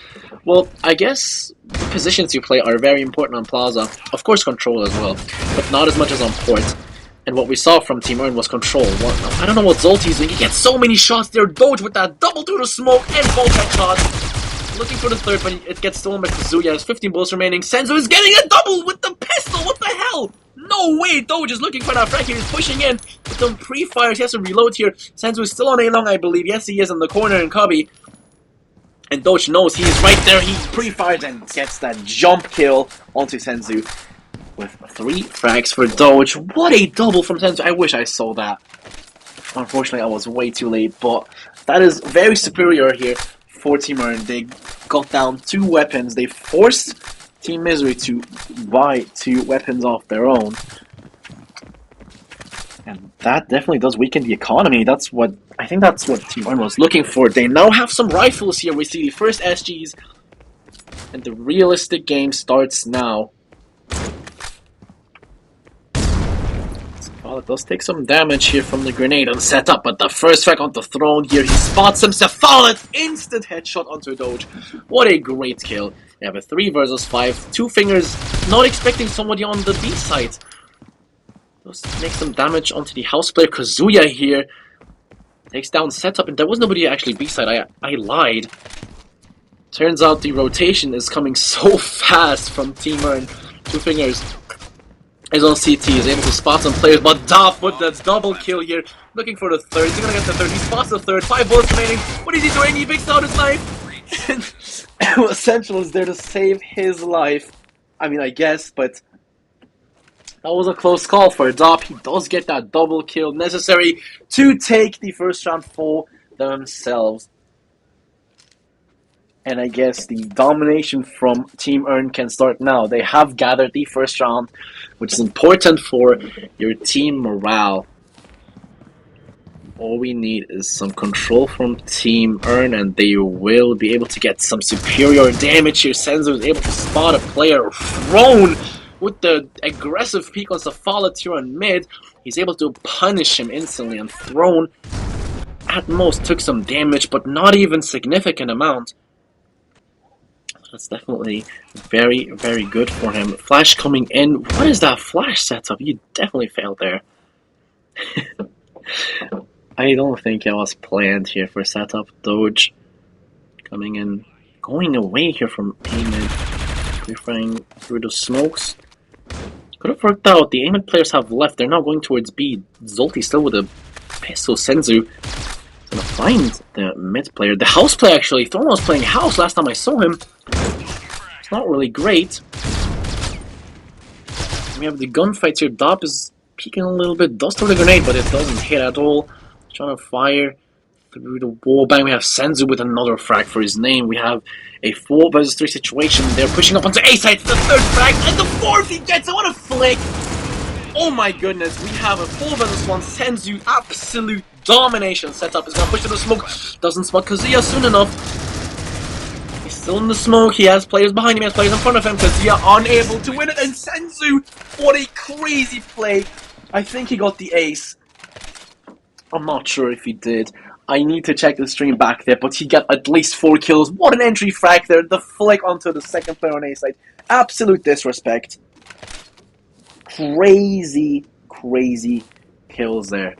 Speaker 4: well, I guess the positions you play are very important on Plaza. Of course, control as well, but not as much as on port. And what we saw from Team Earn was control. I don't know what Zolti's doing. He gets so many shots there. Doge with that double through the smoke and both headshots. Looking for the third, but it gets stolen by Kazuya. There's 15 bullets remaining. Senzu is getting a double with the pistol. What the hell? No way. Doge is looking for that frag here. He's pushing in with some pre-fires. He has to reload here. Senzu is still on A long, I believe. Yes, he is in the corner in Cubby. And Doge knows he's right there. He pre-fires and gets that jump kill onto Senzu. With 3 frags for Doge. What a double from Senzu. I wish I saw that. Unfortunately, I was way too late, but that is very superior here for Team Earn. They got down 2 weapons. They forced Team msry to buy 2 weapons off their own. And that definitely does weaken the economy. I think that's what Team Earn was looking for. They now have some rifles here. We see the first SGs. And the realistic game starts now. Well, it does take some damage here from the grenade on setup, but the first frag on the Throne here, he spots him, Cephalit, instant headshot onto Doge. What a great kill. We have a 3 versus 5, 2 fingers, not expecting somebody on the B side. Does make some damage onto the house player, Kazuya here. Takes down setup, and there was nobody actually B side, I lied. Turns out the rotation is coming so fast from Team Earn. Two fingers is on CT, is able to spot some players, but Dop with the double kill here, looking for the third. He's gonna get the third. He spots the third. 5 bullets remaining. What is he doing? He picks out his knife. Essential is there to save his life. I mean, I guess, but that was a close call for Dop. He does get that double kill necessary to take the first round for themselves. And I guess the domination from Team Earn can start now. They have gathered the first round, which is important for your team morale. All we need is some control from Team Earn, and they will be able to get some superior damage here. Senzo is able to spot a player thrown with the aggressive peek on Safala here on mid. He's able to punish him instantly, and thrown at most took some damage, but not even significant amount. That's definitely very, very good for him. Flash coming in. What is that flash setup? You definitely failed there. I don't think it was planned here for setup. Doge coming in. Going away here from A-mid. Referring through the smokes. Could have worked out. The A-mid players have left. They're now going towards B. Zolti still with a pistol. Senzu gonna find the mid player. The house player actually. Thorn was playing house last time I saw him. It's not really great. We have the gunfights here. Dop is peeking a little bit. Does throw the grenade, but it doesn't hit at all. Trying to fire through the wall. Bang, we have Senzu with another frag for his name. We have a 4 versus 3 situation. They're pushing up onto A side. The third frag and the fourth he gets. I want to flick. Oh my goodness. We have a 4 versus 1 Senzu. Absolute domination. Setup is going to push to the smoke. Doesn't spot Kazuya soon enough. He's still in the smoke. He has players behind him. He has players in front of him. Kazuya unable to win it. And Senzu, what a crazy play. I think he got the ace. I'm not sure if he did. I need to check the stream back there, but he got at least 4 kills. What an entry frag there. The flick onto the second player on A side. Absolute disrespect. Crazy, crazy kills there.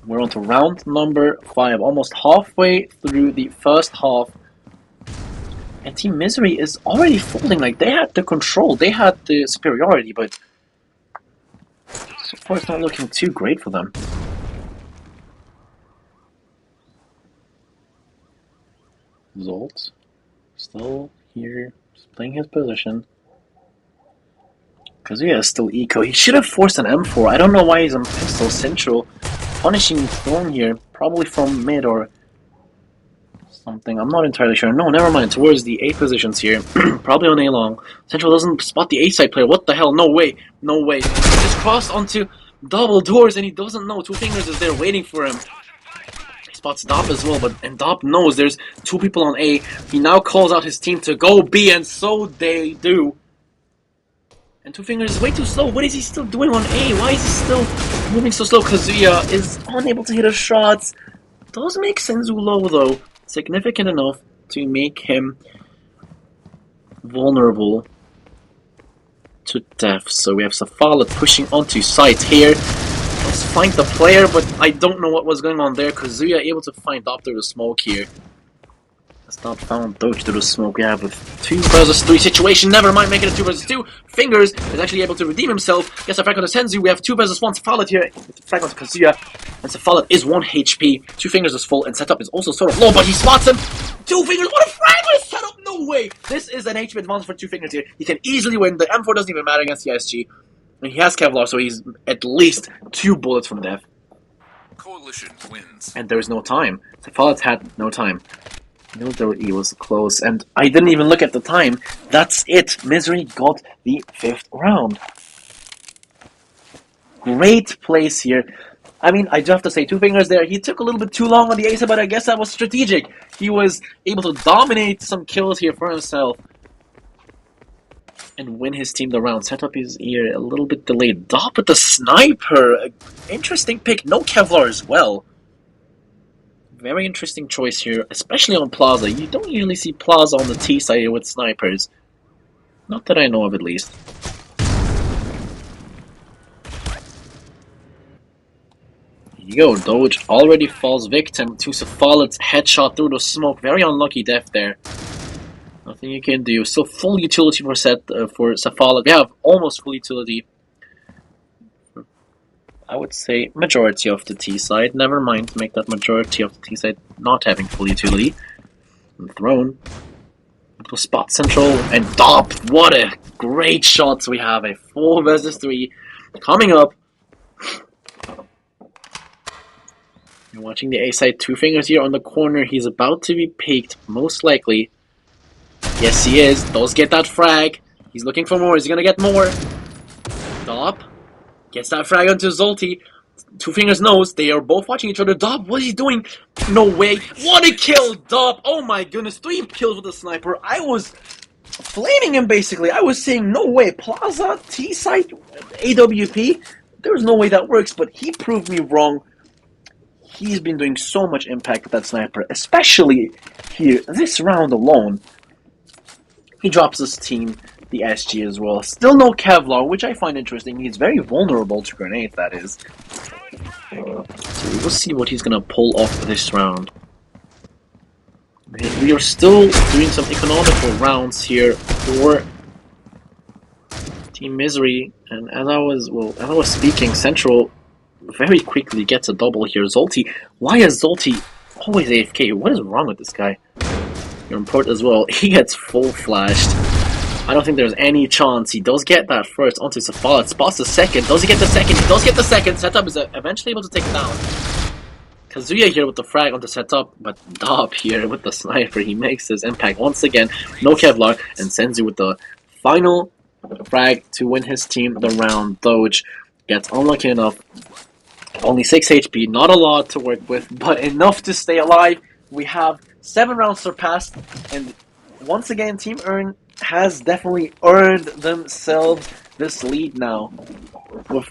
Speaker 4: We're on to round number 5. Almost halfway through the first half. And Team msry is already folding. Like, they had the control. They had the superiority, but so far it's not looking too great for them. Zolt still here, just playing his position. Kazuya is still eco. He should have forced an M4. I don't know why he's on pistol central. Punishing Thorn here, probably from mid or something. I'm not entirely sure. No, never mind. Towards the A positions here. Probably on A long. Central doesn't spot the A side player. What the hell? No way. No way. He just crossed onto double doors and he doesn't know. Two fingers is there waiting for him. He spots Dop as well, and Dop knows there's 2 people on A. He now calls out his team to go B, and so they do. And 2 fingers is way too slow. What is he still doing on A? Why is he still moving so slow? Kazuya is unable to hit his shots. Does make Senzu low though. Significant enough to make him vulnerable to death. So we have Safala pushing onto site here. Let's find the player, but I don't know what was going on there. Kazuya able to find Dop through the smoke here. That's not found Doge through the smoke. We have a 2 versus 3 situation. Never mind making it 2 versus 2. Fingers is actually able to redeem himself. Gets a frag on the Senzu. We have 2 versus 1. Safala here. Frag on Kazuya. And Safala is 1 HP. 2 fingers is full. And setup is also sort of low, but he spots him. 2 fingers. What a frag with setup. No way. This is an HP advantage for 2 fingers here. He can easily win. The M4 doesn't even matter against the SG. And he has Kevlar, so he's at least 2 bullets from death.
Speaker 7: Coalition wins.
Speaker 4: And there is no time. Safala's had no time. Military was close, and I didn't even look at the time. That's it. msry got the 5th round. Great place here. I mean, I do have to say, 2 fingers there. He took a little bit too long on the ace, but I guess that was strategic. He was able to dominate some kills here for himself and win his team the round. Setup is here a little bit delayed. Dop with the sniper. Interesting pick. No Kevlar as well. Very interesting choice here, especially on Plaza. You don't usually see Plaza on the T side with snipers. Not that I know of, at least. go. Doge already falls victim to Safalet's headshot through the smoke. Very unlucky death there. Nothing you can do. Still full utility for Safalet. We have almost full utility. I would say majority of the T side. Never mind, make that majority of the T side not having full utility. And thrown. Little spot central and DOP. What a great shot we have. A 4 versus 3 coming up. You're watching the A side. 2 fingers here on the corner. He's about to be peaked, most likely. Yes, he is. Does get that frag. He's looking for more. Is he gonna get more? DOP gets that frag onto Zolty. 2 fingers knows. They are both watching each other. DOP, what is he doing? No way. What a kill, DOP. Oh my goodness. 3 kills with the sniper. I was flaming him basically. I was saying no way. Plaza, T side, AWP. There's no way that works, but he proved me wrong. He's been doing so much impact with that sniper, especially here, this round alone. He drops his team, the SG as well. Still no Kevlar, which I find interesting. He's very vulnerable to grenades, that is. So we will see what he's gonna pull off this round. We are still doing some economical rounds here for Team Misery, and as I was speaking, Central very quickly gets a double here. Zolty, why is Zolty always AFK? What is wrong with this guy? Your import as well. He gets full flashed. I don't think there's any chance. He does get that first onto Safalet. Spots the second. Does he get the second? He does get the second. Setup is eventually able to take it down. Kazuya here with the frag onto Setup, but DOP here with the sniper. He makes his impact once again. No Kevlar, and sends you with the final frag to win his team the round. Doge gets unlucky enough. Only 6 HP, not a lot to work with, but enough to stay alive. We have 7 rounds surpassed, and once again, Team Earn has definitely earned themselves this lead now. With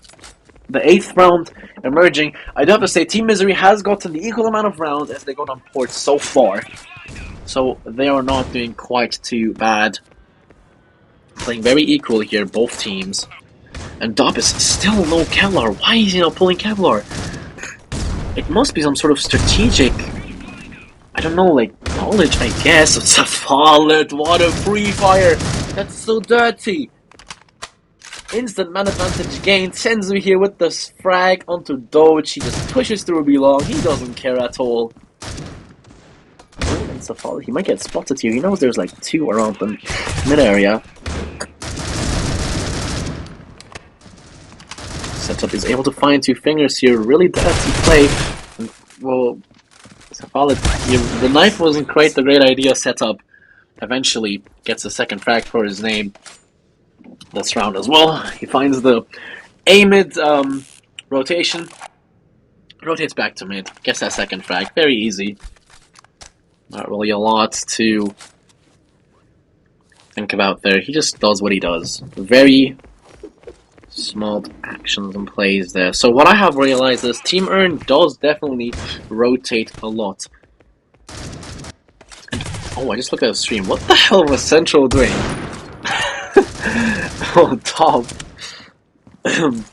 Speaker 4: the 8th round emerging, I do have to say, Team Misery has gotten the equal amount of rounds as they got on port so far. So they are not doing quite too bad. Playing very equal here, both teams. And DOP is still no Kevlar. Why is he not pulling Kevlar? It must be some sort of strategic, I don't know, like, knowledge, I guess. It's a Safalet. What a free fire. That's so dirty. Instant man advantage gained. Senzu here with the frag onto Doge. He just pushes through belong. He doesn't care at all. And Safalet, he might get spotted here. He knows there's like 2 around the mid area. Setup is able to find 2 fingers here. Really dirty play. And, well, Safalet, the knife wasn't quite the great idea. Setup eventually gets a second frag for his name this round as well. He finds the A mid rotation, rotates back to mid, gets that second frag. Very easy. Not really a lot to think about there. He just does what he does. Very small actions and plays there. So what I have realized is Team Earn does definitely rotate a lot. And, oh, I just looked at the stream. What the hell was Central doing? Oh, top.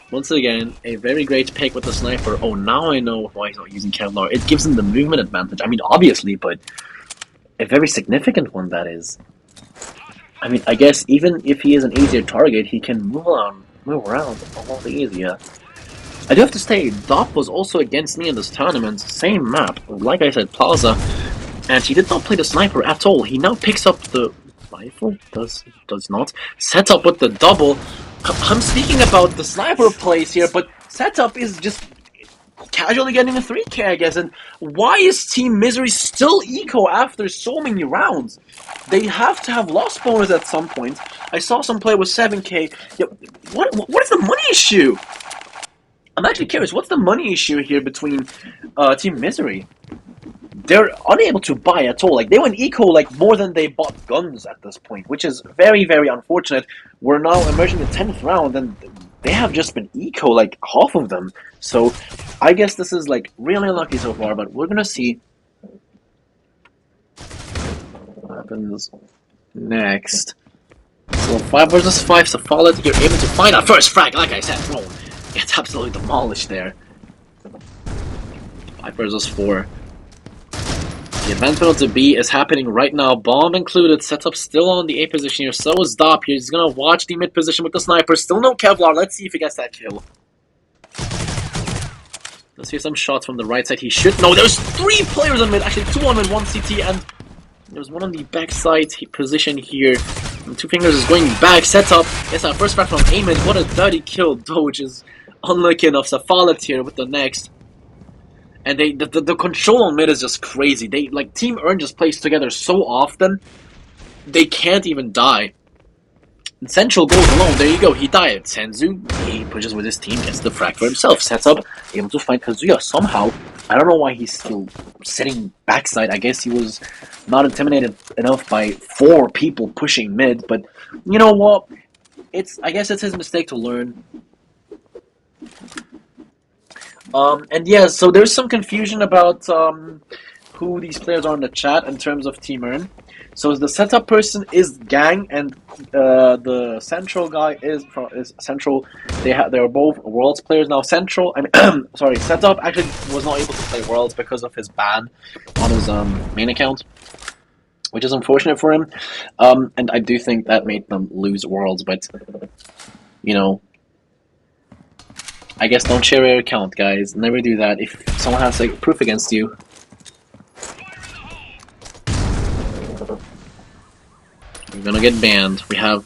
Speaker 4: Once again, a very great pick with the sniper. Oh, now I know why he's not using Kevlar. It gives him the movement advantage. I mean, obviously, but a very significant one, that is. I mean, I guess even if he is an easier target, he can move around a lot easier. I do have to say, DOP was also against me in this tournament. Same map, like I said, Plaza. And he did not play the sniper at all. He now picks up the rifle, does not. Setup with the double. I'm speaking about the sniper plays here, but Setup is just casually getting a 3k, I guess. And why is Team Misery still eco after so many rounds? They have to have loss bonus at some point. I saw some play with 7k. Yeah, what is the money issue? I'm actually curious, what's the money issue here between Team Misery? They're unable to buy at all. Like, they went eco like more than they bought guns at this point, which is very, very unfortunate. We're now emerging the 10th round, and they have just been eco like half of them. So I guess this is like really unlucky so far, but we're gonna see what happens next. So 5 versus 5, Safalet, you're able to find our first frag, like I said, thrown. Gets absolutely demolished there. 5 versus 4. The advancement of the B is happening right now. Bomb included. Setup still on the A position here. So is Dop here. He's gonna watch the mid position with the sniper. Still no Kevlar. Let's see if he gets that kill. Let's hear some shots from the right side. He should know. There's 3 players on mid. Actually, 2 on mid, 1 CT, and there's 1 on the back side position here. And 2 fingers is going back. Setup. Yes, our first frag from A mid. What a dirty kill. Doge is unlucky enough. Safalit here with the next. And the control on mid is just crazy. They like Team Earn just plays together so often, they can't even die. And Central goes alone. There you go. He died. Senzu, he pushes with his team, gets the frag for himself. Sets up, able to find Kazuya somehow. I don't know why he's still sitting backside. I guess he was not intimidated enough by 4 people pushing mid. But you know what? I guess it's his mistake to learn. And yeah, so there's some confusion about who these players are in the chat in terms of Team Earn. So the setup person is Gang, and the Central guy is Central. They're both Worlds players now. Central, sorry, Setup actually was not able to play Worlds because of his ban on his main account, which is unfortunate for him. And I do think that made them lose Worlds, but you know. I guess don't share your account, guys. Never do that if someone has like proof against you. You're gonna get banned. We have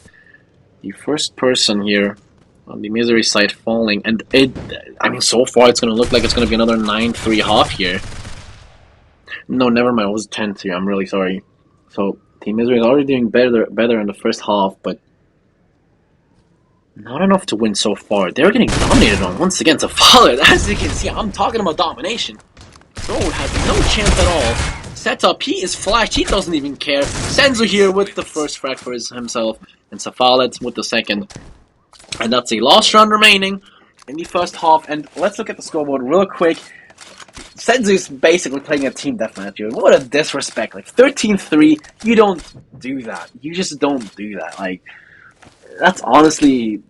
Speaker 4: the first person here on the msry side falling, and I mean, so far it's gonna look like it's gonna be another 9-3 half here. No, never mind. It was 10-3. I'm really sorry. So Team msry is already doing better in the first half, but not enough to win so far. They're getting dominated on once again. To follow it, as you can see, I'm talking about domination. Bro has no chance at all. Setup, he is flashed. He doesn't even care. Senzu here with the first frag for himself, and Safalit with the second. And that's a last round remaining in the first half. And let's look at the scoreboard real quick. Senzu is basically playing a team deathmatch here. What a disrespect! Like 13-3, you don't do that. You just don't do that. Like. That's honestly,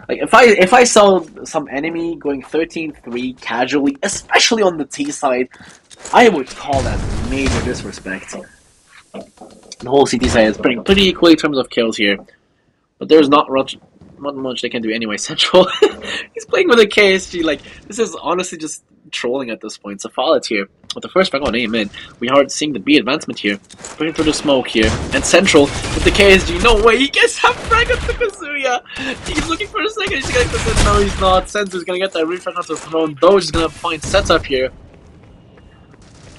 Speaker 4: like if I saw some enemy going 13-3 casually, especially on the T side, I would call that major disrespect. The whole CT side is pretty equal in terms of kills here, but there's not much they can do anyway. Central, he's playing with a KSG. Like this is honestly just trolling at this point. Safalit here with the first frag on A mid. We are seeing the B advancement here, putting through the smoke here, and Central with the KSG. No way, he gets that frag at the Kazuya. He's looking for a second. He's gonna get this. No, he's not. Senzu's gonna get that refresh onto the throne. Doge is gonna find setup here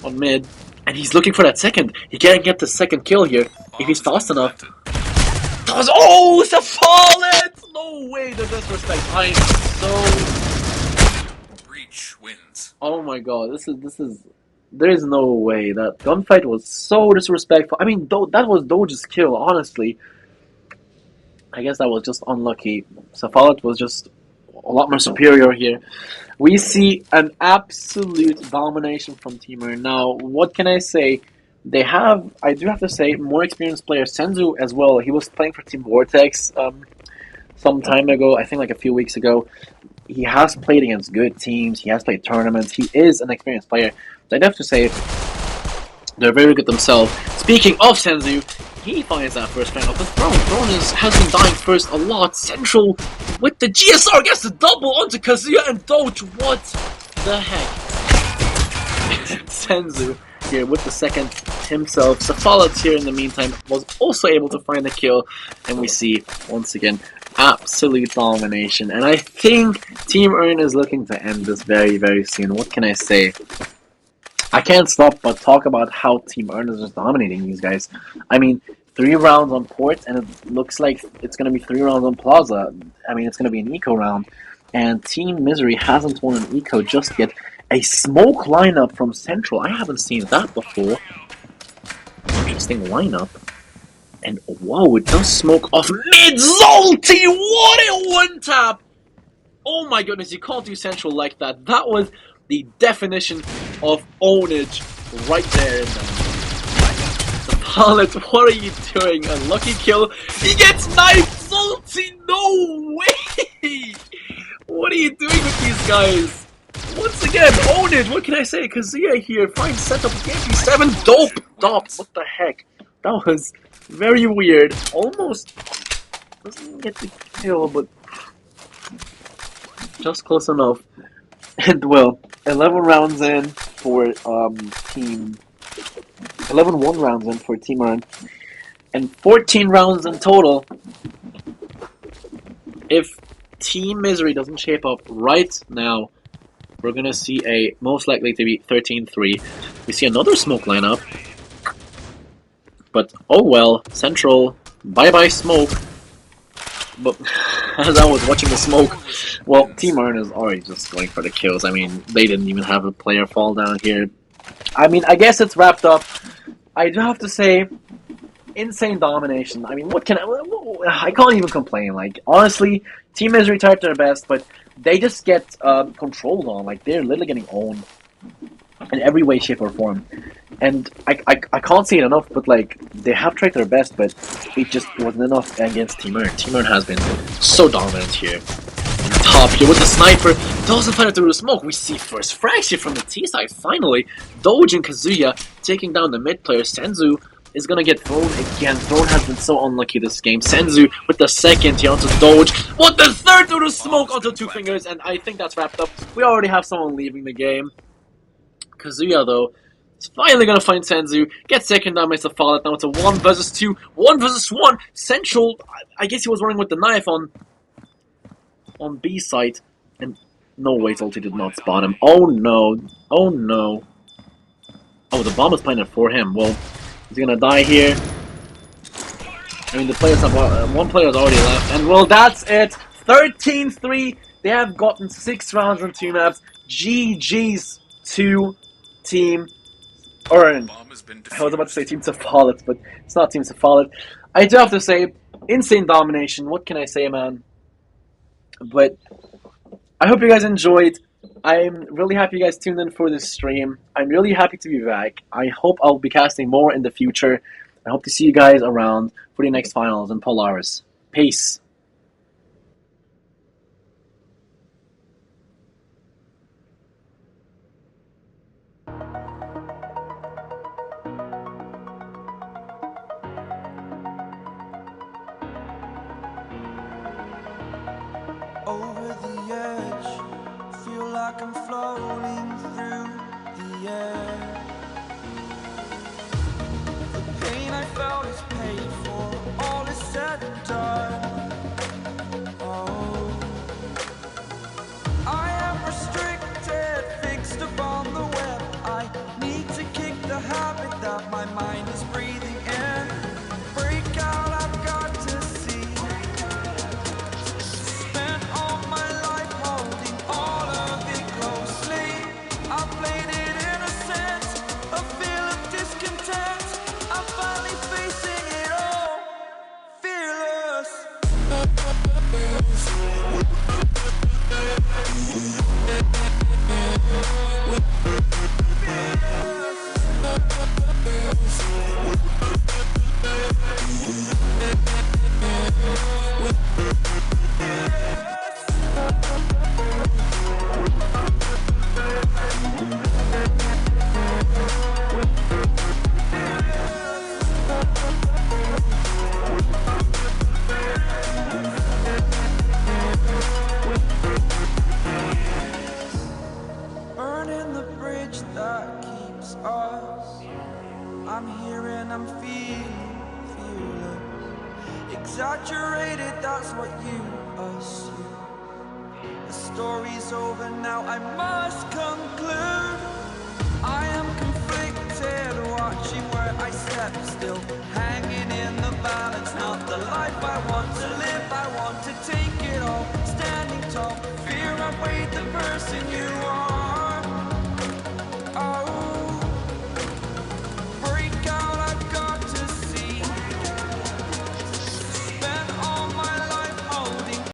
Speaker 4: on mid, and he's looking for that second. He can't get the second kill here if he's fast enough. Oh, Safalit! No way, the disrespect. I'm so.
Speaker 7: Breach wins.
Speaker 4: Oh my god, this is. There is no way. That gunfight was so disrespectful. I mean, that was Doge's kill, honestly. I guess that was just unlucky. Safalit was just a lot more superior here. We see an absolute domination from Team Earn. Now, what can I say? They have, I do have to say, more experienced players. Senzu as well. He was playing for Team Vortex some time ago. I think like a few weeks ago. He has played against good teams. He has played tournaments. He is an experienced player. So I'd have to say they're very good themselves. Speaking of Senzu, he finds that first round of the throne. Throne has been dying first a lot. Central with the GSR gets the double onto Kazuya and Doge. What the heck? Senzu here with the second himself. Safalit here in the meantime was also able to find the kill, and we see once again absolute domination. And I think Team Earn is looking to end this very, very soon. What can I say? I can't stop but talk about how Team Earn is just dominating these guys. I mean, 3 rounds on port, and it looks like it's going to be 3 rounds on Plaza. I mean, it's going to be an eco round, and Team msry hasn't won an eco just yet. A smoke lineup from Central. I haven't seen that before. Interesting lineup. And whoa, it does smoke off mid. Zolty! What a one tap! Oh my goodness, you can't do Central like that. That was the definition of ownage right there. The pilot, what are you doing? A lucky kill. He gets knifed! Zolty, no way! What are you doing with these guys? once again, own it! What can I say? Kazuya here finds setup game 7 dope! What the heck? That was very weird. Almost doesn't get the kill, but just close enough. And well, 11 rounds in for team. 11-1 rounds in for Team Iron, and 14 rounds in total. If Team Misery doesn't shape up right now, we're gonna see a most likely to be 13-3. We see another smoke lineup, but oh well. Central, bye bye smoke. But as I was watching the smoke, well, Team Iron is already just going for the kills. I mean, they didn't even have a player fall down here. I mean, I guess it's wrapped up. I do have to say, insane domination. I mean, what can I can't even complain. Like, honestly, Team Misery tried their best, but they just get controlled on. Like, they're literally getting owned in every way, shape, or form. And I can't say it enough, but like, they have tried their best, but it just wasn't enough against Team Iron. Team Iron has been so dominant here. Top here with the sniper, doesn't find it through the smoke. We see first fraction from the T side finally. Doge and Kazuya taking down the mid player. Senzu is gonna get thrown again. Throne has been so unlucky this game. Senzu with the second here onto Doge. What, the third through the smoke onto Two Fingers, and I think that's wrapped up. We already have someone leaving the game. Kazuya though is finally gonna find Senzu. Get second down, makes a fall. Now it's a 1 versus 2, 1 versus 1. Central, I guess he was running with the knife on B site, and no way, ulti did not spot him. Oh no, oh no. Oh, the bomb is planted for him. Well, he's gonna die here. I mean, the players have one player has already left, and well, that's it. 13-3. They have gotten 6 rounds and 2 maps. GG's to Team Iron. I was about to say Team Safalit, but it's not Team Safalit. I do have to say, insane domination. What can I say, man? But I hope you guys enjoyed. I'm really happy you guys tuned in for this stream. I'm really happy to be back. I hope I'll be casting more in the future. I hope to see you guys around for the next finals in Polaris. Peace.
Speaker 2: Over the edge, feel like I'm floating through the air. The pain I felt is paid for, all is said and done. Oh, I am restricted, fixed upon the web. I need to kick the habit that my mind is breathing in. Break out, I've got to see. Exaggerated, that's what you assume. The story's over now, I must conclude. I am conflicted, watching where I step still, hanging in the balance. Not the life I want to live, I want to take it all. Standing tall, fear I weighed the person you are.